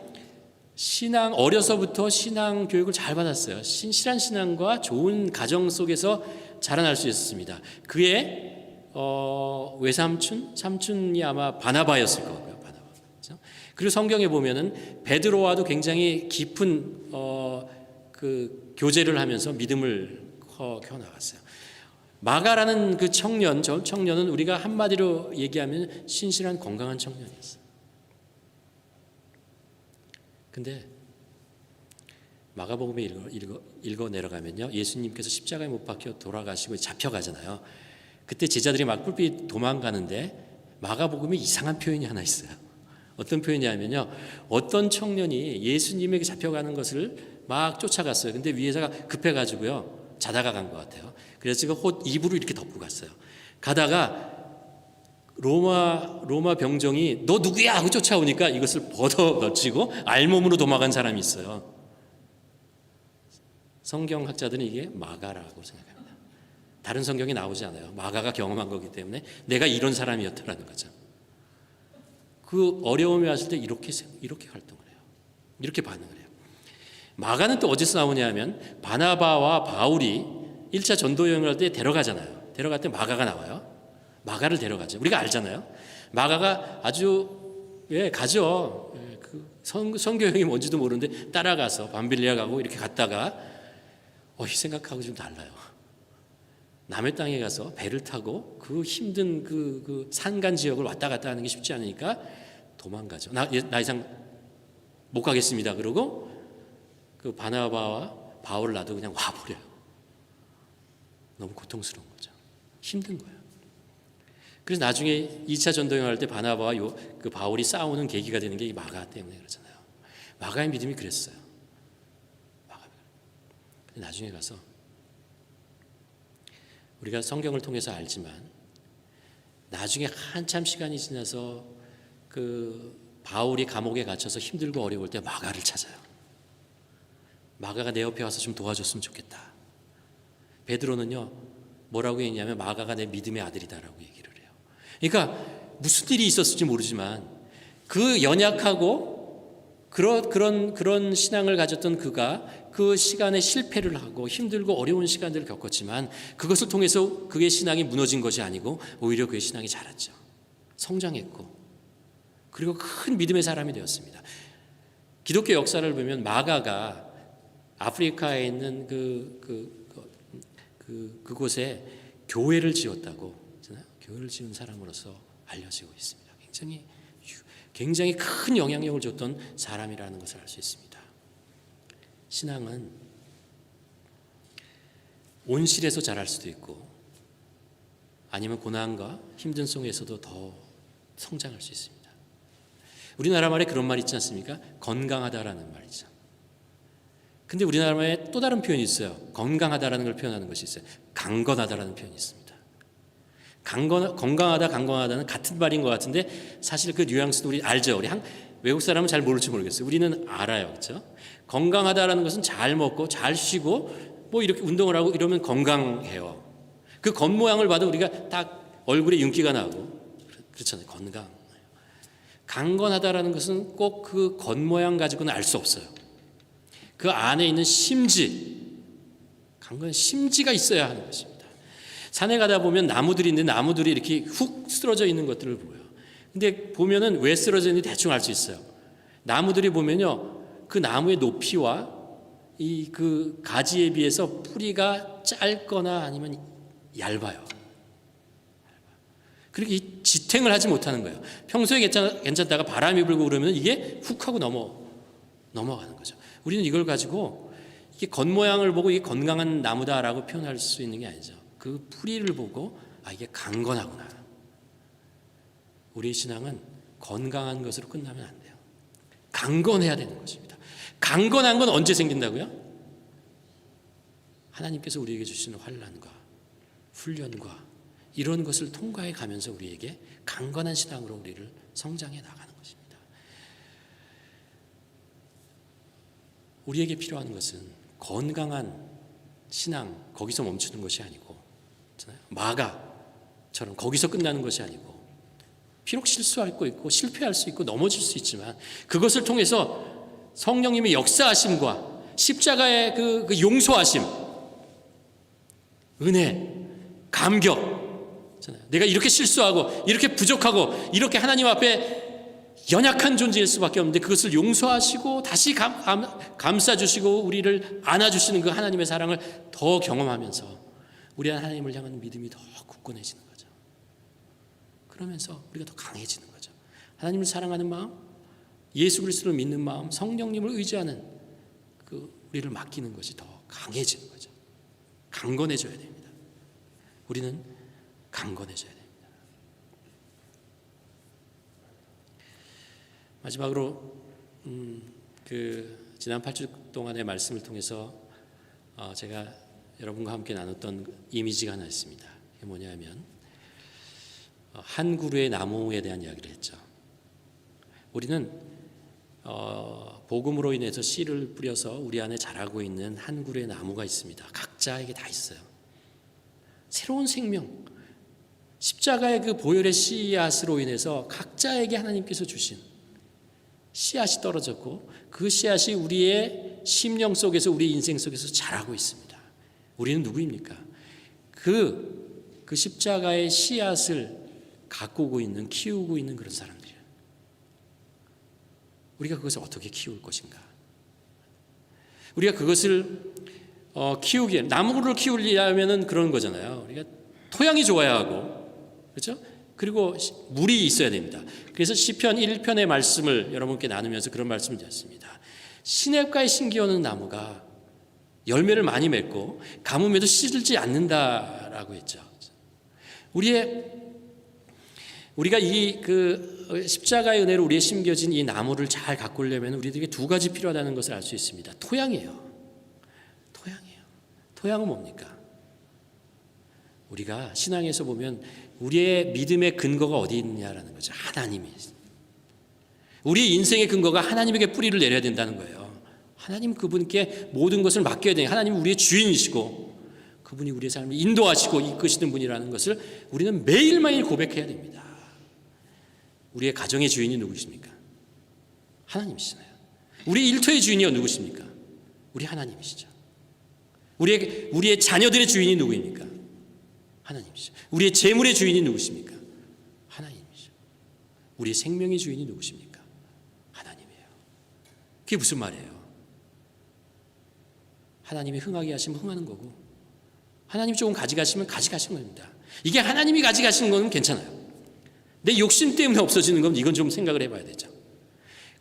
어려서부터 신앙 교육을 잘 받았어요. 신실한 신앙과 좋은 가정 속에서 자라날 수 있었습니다. 그의 외삼촌, 삼촌이 아마 바나바였을 거고요. 바나바. 그렇죠? 그리고 성경에 보면은 베드로와도 굉장히 깊은 그 교제를 하면서 믿음을 키워 나갔어요. 마가라는 그 청년, 저 청년은 우리가 한마디로 얘기하면 신실한 건강한 청년이었어요. 근데 마가복음에 읽어 내려가면요, 예수님께서 십자가에 못 박혀 돌아가시고 잡혀가잖아요. 그때 제자들이 막 뿔뿔이 도망가는데 마가복음에 이상한 표현이 하나 있어요. 어떤 표현이냐면요, 어떤 청년이 예수님에게 잡혀가는 것을 막 쫓아갔어요. 근데 위에서가 급해가지고요 자다가 간 것 같아요. 그래서 지금 이불을 이렇게 덮고 갔어요. 가다가 로마 병정이 너 누구야 하고 쫓아오니까 이것을 벗어 던지고 알몸으로 도망간 사람이 있어요. 성경학자들은 이게 마가라고 생각합니다. 다른 성경에 나오지 않아요. 마가가 경험한 거기 때문에 내가 이런 사람이었다라는 거죠. 그 어려움이 왔을 때 이렇게 활동을 해요. 이렇게 반응을 해요. 마가는 또 어디서 나오냐 하면 바나바와 바울이 1차 전도 여행을 할 때 데려가잖아요. 데려갈 때 마가가 나와요. 마가를 데려가죠. 우리가 알잖아요. 마가가 아주 가죠. 그 선교 여행이 뭔지도 모르는데 따라가서 밤빌리아 가고 이렇게 갔다가 이 생각하고 좀 달라요. 남의 땅에 가서 배를 타고 그 힘든 그 산간 지역을 왔다 갔다 하는 게 쉽지 않으니까 도망가죠. 나 이상 못 가겠습니다. 그러고 그 바나바와 바울을 놔두고 그냥 와버려요. 너무 고통스러운 거죠. 힘든 거예요. 그래서 나중에 2차 전도여행 할 때 바나바와 그 바울이 싸우는 계기가 되는 게 이 마가 때문에 그러잖아요. 마가의 믿음이 그랬어요. 나중에 가서 우리가 성경을 통해서 알지만 나중에 한참 시간이 지나서 그 바울이 감옥에 갇혀서 힘들고 어려울 때 마가를 찾아요. 마가가 내 옆에 와서 좀 도와줬으면 좋겠다. 베드로는요 뭐라고 했냐면 마가가 내 믿음의 아들이다라고 얘기를 해요. 그러니까 무슨 일이 있었을지 모르지만 그 연약하고 그런 신앙을 가졌던 그가 그 시간에 실패를 하고 힘들고 어려운 시간들을 겪었지만 그것을 통해서 그의 신앙이 무너진 것이 아니고 오히려 그의 신앙이 자랐죠. 성장했고 그리고 큰 믿음의 사람이 되었습니다. 기독교 역사를 보면 마가가 아프리카에 있는 그곳에 교회를 지었다고 교회를 지은 사람으로서 알려지고 있습니다. 굉장히 큰 영향력을 줬던 사람이라는 것을 알 수 있습니다. 신앙은 온실에서 자랄 수도 있고 아니면 고난과 힘든 속에서도 더 성장할 수 있습니다. 우리나라 말에 그런 말 있지 않습니까? 건강하다라는 말이죠. 근데 우리나라 말에 또 다른 표현이 있어요. 건강하다라는 걸 표현하는 것이 있어요. 강건하다라는 표현이 있습니다. 건강하다, 강건하다는 같은 말인 것 같은데 사실 그 뉘앙스도 우리 알죠. 우리 외국 사람은 잘 모를지 모르겠어요. 우리는 알아요, 그렇죠? 건강하다라는 것은 잘 먹고 잘 쉬고 뭐 이렇게 운동을 하고 이러면 건강해요. 그 겉모양을 봐도 우리가 딱 얼굴에 윤기가 나고 그렇잖아요. 건강. 강건하다라는 것은 꼭 그 겉모양 가지고는 알 수 없어요. 그 안에 있는 심지, 강건한 심지가 있어야 하는 것입니다. 산에 가다 보면 나무들이 있는데 나무들이 이렇게 훅 쓰러져 있는 것들을 보여요. 근데 보면은 왜 쓰러져 있는지 대충 알 수 있어요. 나무들이 보면요, 그 나무의 높이와 이 그 가지에 비해서 뿌리가 짧거나 아니면 얇아요. 그리고 이 지탱을 하지 못하는 거예요. 평소에 괜찮다가 바람이 불고 그러면 이게 훅 하고 넘어가는 거죠. 우리는 이걸 가지고 이게 겉모양을 보고 이게 건강한 나무다라고 표현할 수 있는 게 아니죠. 그 뿌리를 보고 이게 강건하구나. 우리의 신앙은 건강한 것으로 끝나면 안 돼요. 강건해야 되는 것입니다. 강건한 건 언제 생긴다고요? 하나님께서 우리에게 주시는 환난과 훈련과 이런 것을 통과해 가면서 우리에게 강건한 신앙으로 우리를 성장해 나가는 것입니다. 우리에게 필요한 것은 건강한 신앙, 거기서 멈추는 것이 아니고 마가처럼 거기서 끝나는 것이 아니고 비록 실수할 거 있고 실패할 수 있고 넘어질 수 있지만 그것을 통해서 성령님의 역사하심과 십자가의 그 용서하심, 은혜, 감격, 내가 이렇게 실수하고 이렇게 부족하고 이렇게 하나님 앞에 연약한 존재일 수밖에 없는데 그것을 용서하시고 다시 감싸주시고 우리를 안아주시는 그 하나님의 사랑을 더 경험하면서 우리 하나님을 향한 믿음이 더 굳건해지는 거죠. 그러면서 우리가 더 강해지는 거죠. 하나님을 사랑하는 마음, 예수 그리스도를 믿는 마음, 성령님을 의지하는 그 우리를 맡기는 것이 더 강해지는 거죠. 강건해져야 됩니다. 우리는 강건해져야 됩니다. 마지막으로 지난 8주 동안의 말씀을 통해서 제가 여러분과 함께 나눴던 이미지가 하나 있습니다. 그게 뭐냐면 한 그루의 나무에 대한 이야기를 했죠. 우리는 복음으로 인해서 씨를 뿌려서 우리 안에 자라고 있는 한 그루의 나무가 있습니다. 각자에게 다 있어요. 새로운 생명, 십자가의 그 보혈의 씨앗으로 인해서 각자에게 하나님께서 주신 씨앗이 떨어졌고 그 씨앗이 우리의 심령 속에서 우리 인생 속에서 자라고 있습니다. 우리는 누구입니까? 그 십자가의 씨앗을 가꾸고 있는, 키우고 있는 그런 사람들이에요. 우리가 그것을 어떻게 키울 것인가? 우리가 그것을 키우기, 나무를 키우려면은 그런 거잖아요. 우리가 토양이 좋아야 하고, 그렇죠? 그리고 물이 있어야 됩니다. 그래서 시편 1편의 말씀을 여러분께 나누면서 그런 말씀을 드렸습니다. 시냇가에 심기어는 나무가 열매를 많이 맺고 가뭄에도 시들지 않는다라고 했죠. 우리가 이 십자가의 은혜로 우리의 심겨진 이 나무를 잘 가꾸려면 우리들에게 두 가지 필요하다는 것을 알 수 있습니다. 토양이에요. 토양은 뭡니까? 우리가 신앙에서 보면 우리의 믿음의 근거가 어디 있느냐라는 거죠. 하나님이. 우리 인생의 근거가 하나님에게 뿌리를 내려야 된다는 거예요. 하나님 그분께 모든 것을 맡겨야 돼요. 하나님은 우리의 주인이시고 그분이 우리의 삶을 인도하시고 이끄시는 분이라는 것을 우리는 매일매일 고백해야 됩니다. 우리의 가정의 주인이 누구십니까? 하나님이시잖아요. 우리 일터의 주인이 누구십니까? 우리 하나님이시죠. 우리의 자녀들의 주인이 누구입니까? 하나님이시죠. 우리의 재물의 주인이 누구십니까? 하나님이시죠. 우리의 생명의 주인이 누구십니까? 하나님이에요. 그게 무슨 말이에요? 하나님이 흥하게 하시면 흥하는 거고 하나님이 조금 가져가시면 가져가시는 겁니다. 이게 하나님이 가져가시는 건 괜찮아요. 내 욕심 때문에 없어지는 건 이건 좀 생각을 해봐야 되죠.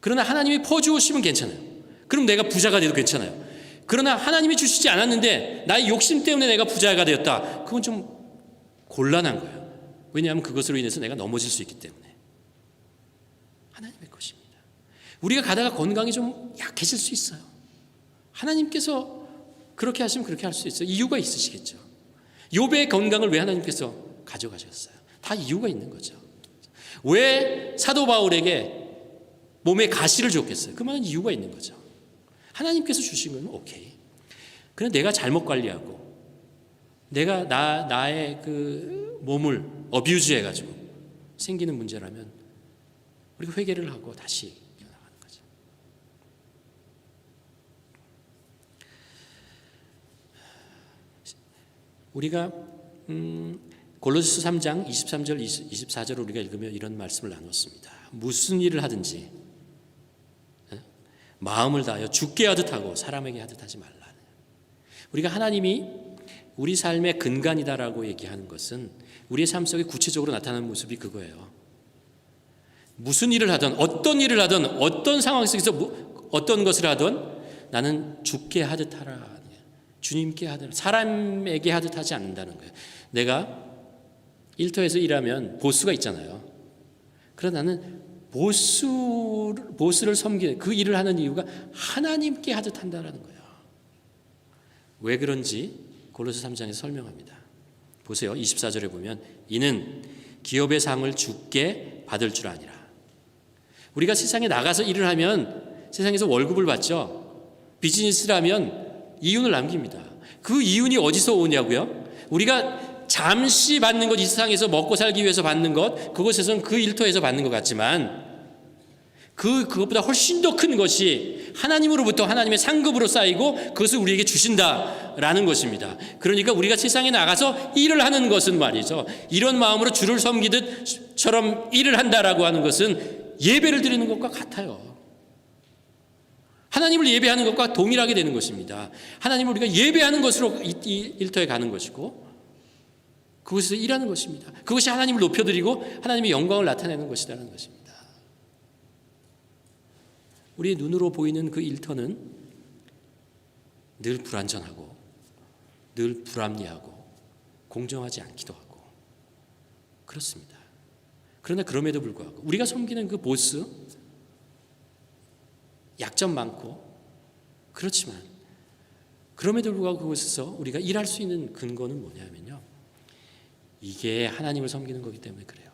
그러나 하나님이 퍼주시면 괜찮아요. 그럼 내가 부자가 돼도 괜찮아요. 그러나 하나님이 주시지 않았는데 나의 욕심 때문에 내가 부자가 되었다. 그건 좀 곤란한 거예요. 왜냐하면 그것으로 인해서 내가 넘어질 수 있기 때문에. 하나님의 것입니다. 우리가 가다가 건강이 좀 약해질 수 있어요. 하나님께서 그렇게 하시면 그렇게 할 수 있어요. 이유가 있으시겠죠. 욥의 건강을 왜 하나님께서 가져가셨어요? 다 이유가 있는 거죠. 왜 사도 바울에게 몸에 가시를 줬겠어요? 그 많은 이유가 있는 거죠. 하나님께서 주신 건 오케이. 그냥 내가 잘못 관리하고 내가 나의 그 몸을 어뷰즈 해가지고 생기는 문제라면 우리가 회개를 하고 다시 이어나가는 거죠. 우리가 골로새서 3장 23절 24절을 우리가 읽으며 이런 말씀을 나눴습니다. 무슨 일을 하든지 마음을 다하여 주께 하듯 하고 사람에게 하듯 하지 말라. 우리가 하나님이 우리 삶의 근간이다라고 얘기하는 것은 우리의 삶 속에 구체적으로 나타나는 모습이 그거예요. 무슨 일을 하든 어떤 일을 하든 어떤 상황 속에서 어떤 것을 하든 나는 주께 하듯 하라. 주님께 하듯, 사람에게 하듯 하지 않는다는 거예요. 내가 일터에서 일하면 보스가 있잖아요. 그러나 나는 보스를 섬기는 그 일을 하는 이유가 하나님께 하듯 한다는 거예요. 왜 그런지 골로새 3장에서 설명합니다. 보세요. 24절에 보면 이는 기업의 상을 주께 받을 줄 아니라. 우리가 세상에 나가서 일을 하면 세상에서 월급을 받죠. 비즈니스를 하면 이윤을 남깁니다. 그 이윤이 어디서 오냐고요? 우리가 잠시 받는 것, 이 세상에서 먹고 살기 위해서 받는 것, 그것에서는 그 일터에서 받는 것 같지만 그것보다 훨씬 더 큰 것이 하나님으로부터 하나님의 상급으로 쌓이고 그것을 우리에게 주신다라는 것입니다. 그러니까 우리가 세상에 나가서 일을 하는 것은 말이죠, 이런 마음으로 주를 섬기듯처럼 일을 한다라고 하는 것은 예배를 드리는 것과 같아요. 하나님을 예배하는 것과 동일하게 되는 것입니다. 하나님을 우리가 예배하는 것으로 이 일터에 가는 것이고 그것에서 일하는 것입니다. 그것이 하나님을 높여드리고 하나님의 영광을 나타내는 것이라는 것입니다. 우리의 눈으로 보이는 그 일터는 늘 불완전하고 늘 불합리하고 공정하지 않기도 하고 그렇습니다. 그러나 그럼에도 불구하고 우리가 섬기는 그 보스, 약점 많고 그렇지만 그럼에도 불구하고 그곳에서 우리가 일할 수 있는 근거는 뭐냐면요, 이게 하나님을 섬기는 거기 때문에 그래요.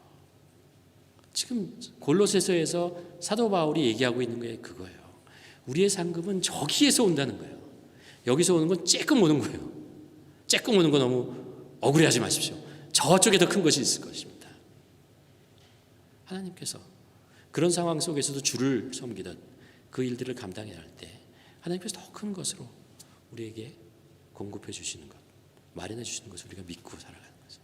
지금 골로새서에서 사도 바울이 얘기하고 있는 게 그거예요. 우리의 상급은 저기에서 온다는 거예요. 여기서 오는 건 쬐끔 오는 거예요. 쬐끔 오는 거 너무 억울해하지 마십시오. 저쪽에 더 큰 것이 있을 것입니다. 하나님께서 그런 상황 속에서도 주를 섬기던 그 일들을 감당해야 할 때 하나님께서 더 큰 것으로 우리에게 공급해 주시는 것, 마련해 주시는 것을 우리가 믿고 살아가는 거죠.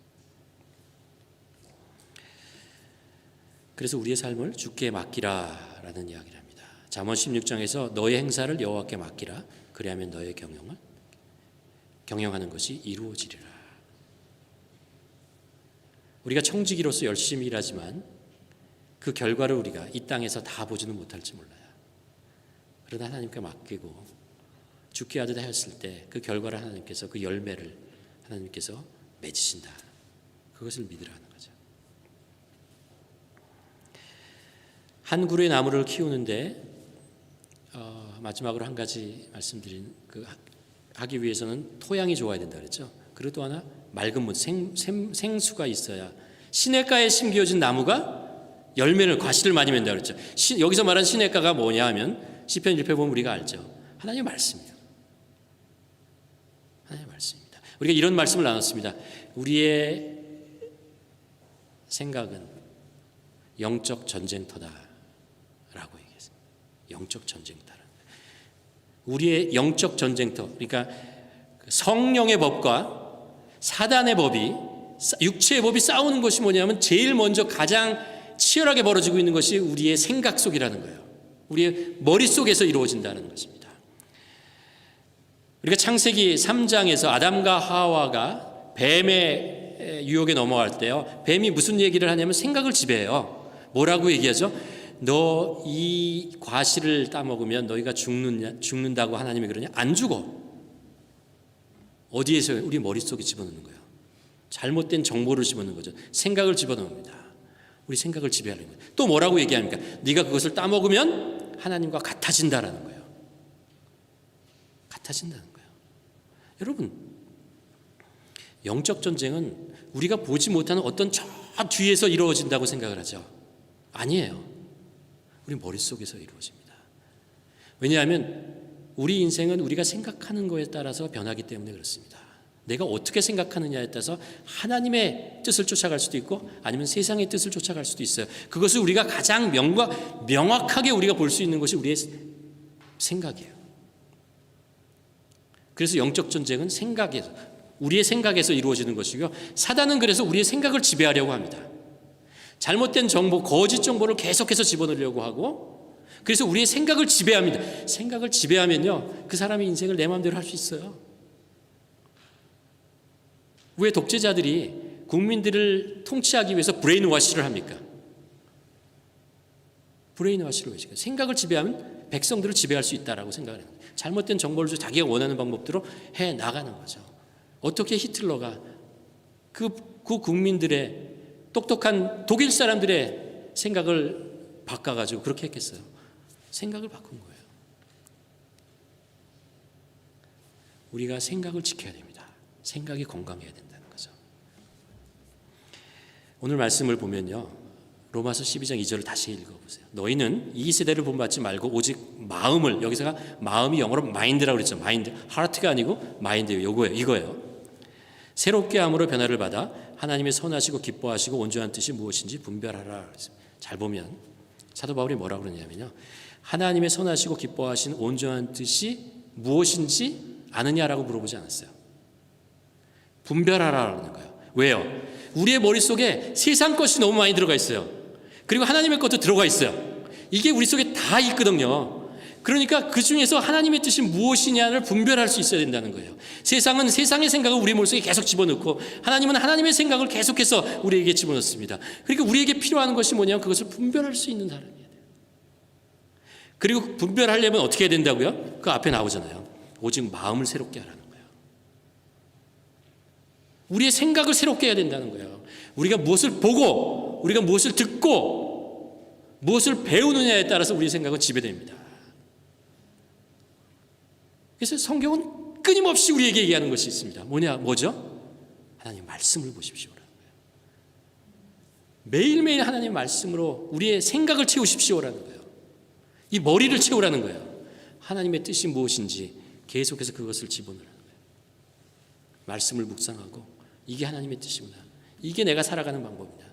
그래서 우리의 삶을 주께 맡기라라는 이야기를 합니다. 잠언 16장에서 너의 행사를 여호와께 맡기라. 그리하면 너의 경영하는 것이 이루어지리라. 우리가 청지기로서 열심히 일하지만 그 결과를 우리가 이 땅에서 다 보지는 못할지 몰라요. 그러나 하나님께 맡기고 주께 하듯 하였을 때 그 결과를 하나님께서, 그 열매를 하나님께서 맺으신다. 그것을 믿으라는 거죠. 한 그루의 나무를 키우는데 마지막으로 한 가지 말씀드린 하기 위해서는 토양이 좋아야 된다 그랬죠. 그리고 또 하나 맑은 물, 생수가 있어야, 시냇가에 심겨진 나무가 열매를, 과실을 많이 맺는다 그랬죠. 여기서 말한 시냇가가 뭐냐 하면 시편 1편 보면 우리가 알죠. 하나님의 말씀이에요. 하나님의 말씀입니다. 우리가 이런 말씀을 나눴습니다. 우리의 생각은 영적 전쟁터다라고 얘기했습니다. 영적 전쟁터라. 우리의 영적 전쟁터, 그러니까 성령의 법과 사단의 법이, 육체의 법이 싸우는 것이 뭐냐면 제일 먼저 가장 치열하게 벌어지고 있는 것이 우리의 생각 속이라는 거예요. 우리의 머릿속에서 이루어진다는 것입니다. 우리가 창세기 3장에서 아담과 하와가 뱀의 유혹에 넘어갈 때요, 뱀이 무슨 얘기를 하냐면 생각을 지배해요. 뭐라고 얘기하죠? 너 이 과실을 따먹으면 너희가 죽는다고 하나님이 그러냐? 안 죽어. 어디에서? 우리 머릿속에 집어넣는 거예요. 잘못된 정보를 집어넣는 거죠. 생각을 집어넣습니다. 우리 생각을 지배하는 거예요. 또 뭐라고 얘기합니까? 네가 그것을 따먹으면 하나님과 같아진다라는 거예요. 같아진다는 거예요. 여러분, 영적 전쟁은 우리가 보지 못하는 어떤 저 뒤에서 이루어진다고 생각을 하죠. 아니에요. 우리 머릿속에서 이루어집니다. 왜냐하면 우리 인생은 우리가 생각하는 것에 따라서 변하기 때문에 그렇습니다. 내가 어떻게 생각하느냐에 따라서 하나님의 뜻을 쫓아갈 수도 있고 아니면 세상의 뜻을 쫓아갈 수도 있어요. 그것을 우리가 가장 명확하게 우리가 볼 수 있는 것이 우리의 생각이에요. 그래서 영적 전쟁은 생각에서, 우리의 생각에서 이루어지는 것이고요. 사단은 그래서 우리의 생각을 지배하려고 합니다. 잘못된 정보, 거짓 정보를 계속해서 집어넣으려고 하고, 그래서 우리의 생각을 지배합니다. 생각을 지배하면요, 그 사람의 인생을 내 마음대로 할 수 있어요. 왜 독재자들이 국민들을 통치하기 위해서 브레인워시를 합니까? 브레인워시를 왜 시켜요? 생각을 지배하면 백성들을 지배할 수 있다라고 생각을 해요. 잘못된 정보를 자기가 원하는 방법대로 해 나가는 거죠. 어떻게 히틀러가 그 국민들의, 똑똑한 독일 사람들의 생각을 바꿔가지고 그렇게 했겠어요? 생각을 바꾼 거예요. 우리가 생각을 지켜야 됩니다. 생각이 건강해야 된다는 거죠. 오늘 말씀을 보면요, 로마서 12장 2절을 다시 읽어보세요. 너희는 이 세대를 본받지 말고 오직 마음을, 여기서가 마음이 영어로 마인드라고 그랬죠. 마인드, 하트가 아니고 마인드예요. 이거예요. 새롭게 함으로 변화를 받아 하나님의 선하시고 기뻐하시고 온전한 뜻이 무엇인지 분별하라. 잘 보면 사도 바울이 뭐라고 그러냐면요. 하나님의 선하시고 기뻐하신 온전한 뜻이 무엇인지 아느냐라고 물어보지 않았어요. 분별하라는 거예요. 왜요? 우리의 머릿속에 세상 것이 너무 많이 들어가 있어요. 그리고 하나님의 것도 들어가 있어요. 이게 우리 속에 다 있거든요. 그러니까 그 중에서 하나님의 뜻이 무엇이냐를 분별할 수 있어야 된다는 거예요. 세상은 세상의 생각을 우리 머릿속에 계속 집어넣고 하나님은 하나님의 생각을 계속해서 우리에게 집어넣습니다. 그러니까 우리에게 필요한 것이 뭐냐면 그것을 분별할 수 있는 사람이에요. 그리고 분별하려면 어떻게 해야 된다고요? 그 앞에 나오잖아요. 오직 마음을 새롭게 하라는 거예요. 우리의 생각을 새롭게 해야 된다는 거예요. 우리가 무엇을 보고 우리가 무엇을 듣고 무엇을 배우느냐에 따라서 우리의 생각은 지배됩니다. 그래서 성경은 끊임없이 우리에게 얘기하는 것이 있습니다. 뭐죠? 하나님 말씀을 보십시오라는 거예요. 매일매일 하나님 말씀으로 우리의 생각을 채우십시오라는 거예요. 이 머리를 채우라는 거예요. 하나님의 뜻이 무엇인지 계속해서 그것을 집어넣으라는 거예요. 말씀을 묵상하고 이게 하나님의 뜻이구나. 이게 내가 살아가는 방법이다.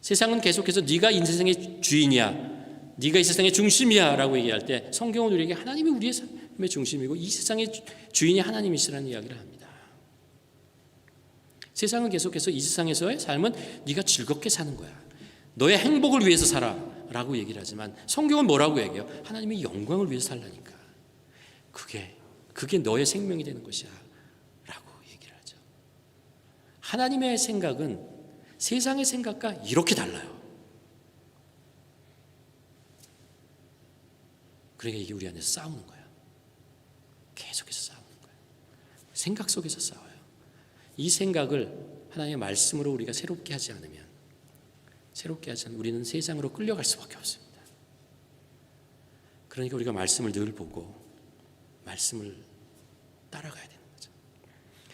세상은 계속해서 네가 이 세상의 주인이야. 네가 이 세상의 중심이야 라고 얘기할 때 성경은 우리에게 하나님이 우리의 삶의 중심이고 이 세상의 주인이 하나님이시라는 이야기를 합니다. 세상은 계속해서 이 세상에서의 삶은 네가 즐겁게 사는 거야. 너의 행복을 위해서 살아 라고 얘기를 하지만 성경은 뭐라고 얘기해요? 하나님의 영광을 위해서 살라니까. 그게 너의 생명이 되는 것이야 라고 얘기를 하죠. 하나님의 생각은 세상의 생각과 이렇게 달라요. 그러니까 이게 우리 안에서 싸우는 거야. 계속해서 싸우는 거야. 생각 속에서 싸워요. 이 생각을 하나님의 말씀으로 우리가 새롭게 하지 않으면 우리는 세상으로 끌려갈 수밖에 없습니다. 그러니까 우리가 말씀을 늘 보고 말씀을 따라가야 되는 거죠.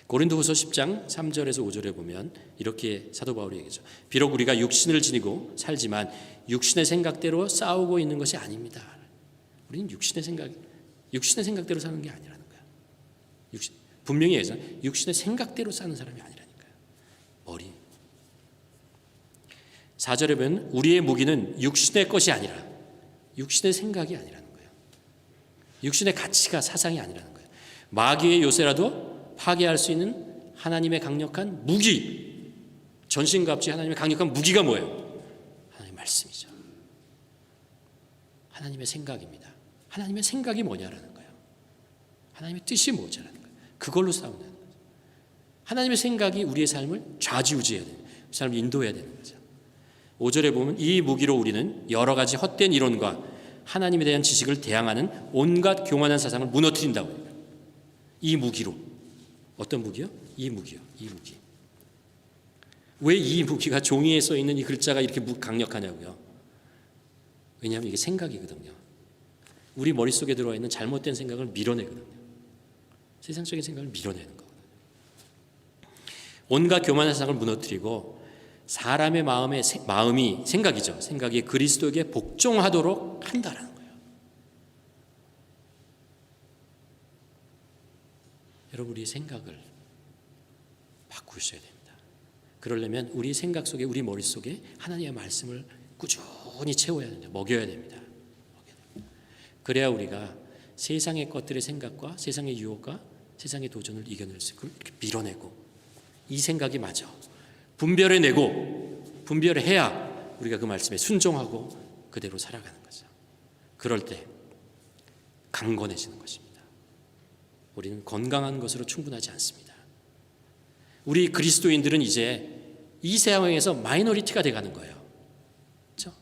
고린도후서 10장 3절에서 5절에 보면 이렇게 사도 바울이 얘기하죠. 비록 우리가 육신을 지니고 살지만 육신의 생각대로 싸우고 있는 것이 아닙니다. 우리는 육신의 생각대로 사는 게 아니라는 거야. 분명히 해서 육신의 생각대로 사는 사람이 아니라니까요. 머리. 4절에 보면 우리의 무기는 육신의 것이 아니라 육신의 생각이 아니라는 거예요. 육신의 가치가 사상이 아니라는 거예요. 마귀의 요새라도 파괴할 수 있는 하나님의 강력한 무기, 전신갑주의 하나님의 강력한 무기가 뭐예요? 하나님의 말씀이죠. 하나님의 생각입니다. 하나님의 생각이 뭐냐라는 거예요. 하나님의 뜻이 뭐냐라는 거예요. 그걸로 싸운다는 거죠. 하나님의 생각이 우리의 삶을 좌지우지해야 되는 거예요. 삶을 인도해야 되는 거죠. 5절에 보면 이 무기로 우리는 여러 가지 헛된 이론과 하나님에 대한 지식을 대항하는 온갖 교만한 사상을 무너뜨린다고 해요. 이 무기로. 어떤 무기요? 이 무기요. 이 무기. 왜 이 무기가 종이에 써 있는 이 글자가 이렇게 강력하냐고요? 왜냐하면 이게 생각이거든요. 우리 머릿속에 들어와 있는 잘못된 생각을 밀어내거든요. 세상적인 생각을 밀어내는 거거든요. 온갖 교만한 사상을 무너뜨리고 사람의 마음이 생각이죠. 생각이 그리스도에게 복종하도록 한다라는 거예요. 여러분 우리의 생각을 바꾸셔야 됩니다. 그러려면 우리 생각 속에 우리 머릿속에 하나님의 말씀을 꾸준히 채워야 됩니다. 먹여야 됩니다. 그래야 우리가 세상의 것들의 생각과 세상의 유혹과 세상의 도전을 이겨낼 수 있고 이렇게 밀어내고 이 생각이 맞아. 분별해내고 분별해야 우리가 그 말씀에 순종하고 그대로 살아가는 거죠. 그럴 때 강건해지는 것입니다. 우리는 건강한 것으로 충분하지 않습니다. 우리 그리스도인들은 이제 이 상황에서 마이너리티가 돼가는 거예요. 그렇죠?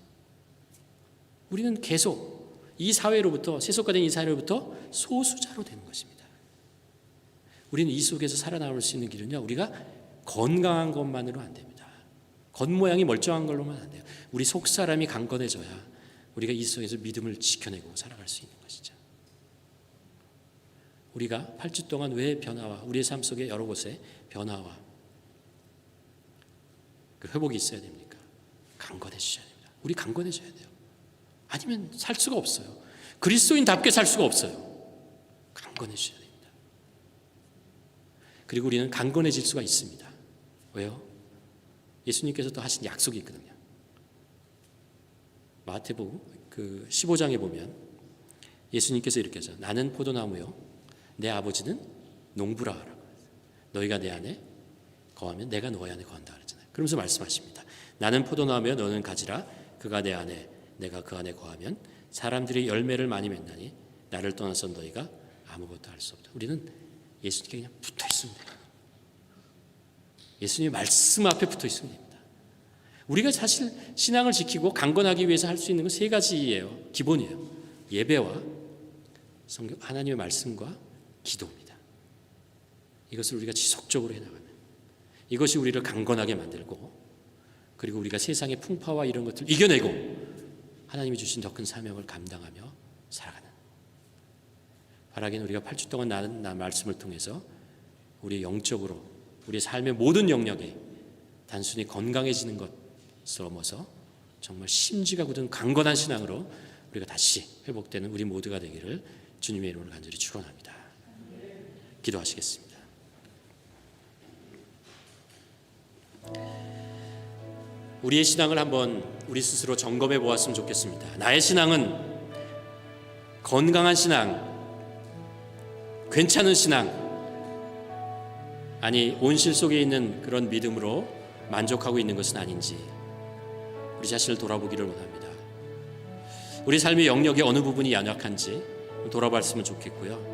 우리는 계속 이 사회로부터 세속화된 이 사회로부터 소수자로 되는 것입니다. 우리는 이 속에서 살아남을 수 있는 길은요. 우리가 건강한 것만으로 안 됩니다. 겉모양이 멀쩡한 걸로만 안 돼요. 우리 속사람이 강건해져야 우리가 이 속에서 믿음을 지켜내고 살아갈 수 있는 것이죠. 우리가 8주 동안 왜 변화와 우리의 삶 속에 여러 곳에 변화와 그 회복이 있어야 됩니까? 강건해지셔야 됩니다. 우리 강건해져야 돼요. 아니면 살 수가 없어요. 그리스도인답게 살 수가 없어요. 강건해지셔야 됩니다. 그리고 우리는 강건해질 수가 있습니다. 왜요? 예수님께서 또 하신 약속이 있거든요. 마태복음 그 15장에 보면 예수님께서 이렇게 하죠. 나는 포도나무요 내 아버지는 농부라 하라고. 너희가 내 안에 거하면 내가 너희 안에 거한다 그러잖아요. 그러면서 말씀하십니다. 나는 포도나무요 너는 가지라. 그가 내 안에 내가 그 안에 거하면 사람들이 열매를 많이 맺나니 나를 떠나서 너희가 아무것도 할 수 없다. 우리는 예수님께 그냥 붙어 있으면 돼요. 예수님의 말씀 앞에 붙어 있으면 됩니다. 우리가 사실 신앙을 지키고 강건하기 위해서 할 수 있는 건 세 가지예요. 기본이에요. 예배와 성경 하나님의 말씀과 기도입니다. 이것을 우리가 지속적으로 해나가면 이것이 우리를 강건하게 만들고, 그리고 우리가 세상의 풍파와 이런 것들을 이겨내고 하나님이 주신 더 큰 사명을 감당하며 살아가는, 바라기는 우리가 8주 동안 나눈 말씀을 통해서 우리 영적으로 우리의 삶의 모든 영역에 단순히 건강해지는 것을 넘어서 정말 심지가 굳은 강건한 신앙으로 우리가 다시 회복되는 우리 모두가 되기를 주님의 이름으로 간절히 축원합니다. 기도하시겠습니다. 우리의 신앙을 한번 우리 스스로 점검해 보았으면 좋겠습니다. 나의 신앙은 건강한 신앙, 괜찮은 신앙, 아니 온실 속에 있는 그런 믿음으로 만족하고 있는 것은 아닌지 우리 자신을 돌아보기를 원합니다. 우리 삶의 영역의 어느 부분이 연약한지 돌아봤으면 좋겠고요.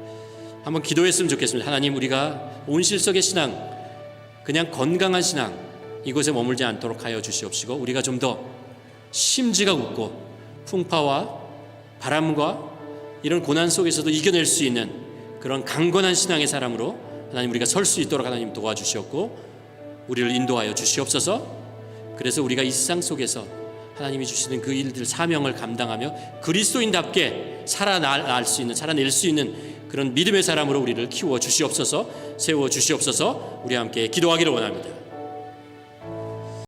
한번 기도했으면 좋겠습니다. 하나님, 우리가 온실 속의 신앙, 그냥 건강한 신앙, 이곳에 머물지 않도록 하여 주시옵시고, 우리가 좀 더 심지가 굳고 풍파와 바람과 이런 고난 속에서도 이겨낼 수 있는 그런 강건한 신앙의 사람으로 하나님 우리가 설 수 있도록 하나님 도와주시옵고 우리를 인도하여 주시옵소서. 그래서 우리가 이 세상 속에서 하나님이 주시는 그 일들, 사명을 감당하며 그리스도인답게 살아낼 수 있는 그런 믿음의 사람으로 우리를 키워 주시옵소서, 세워 주시옵소서. 우리 함께 기도하기를 원합니다.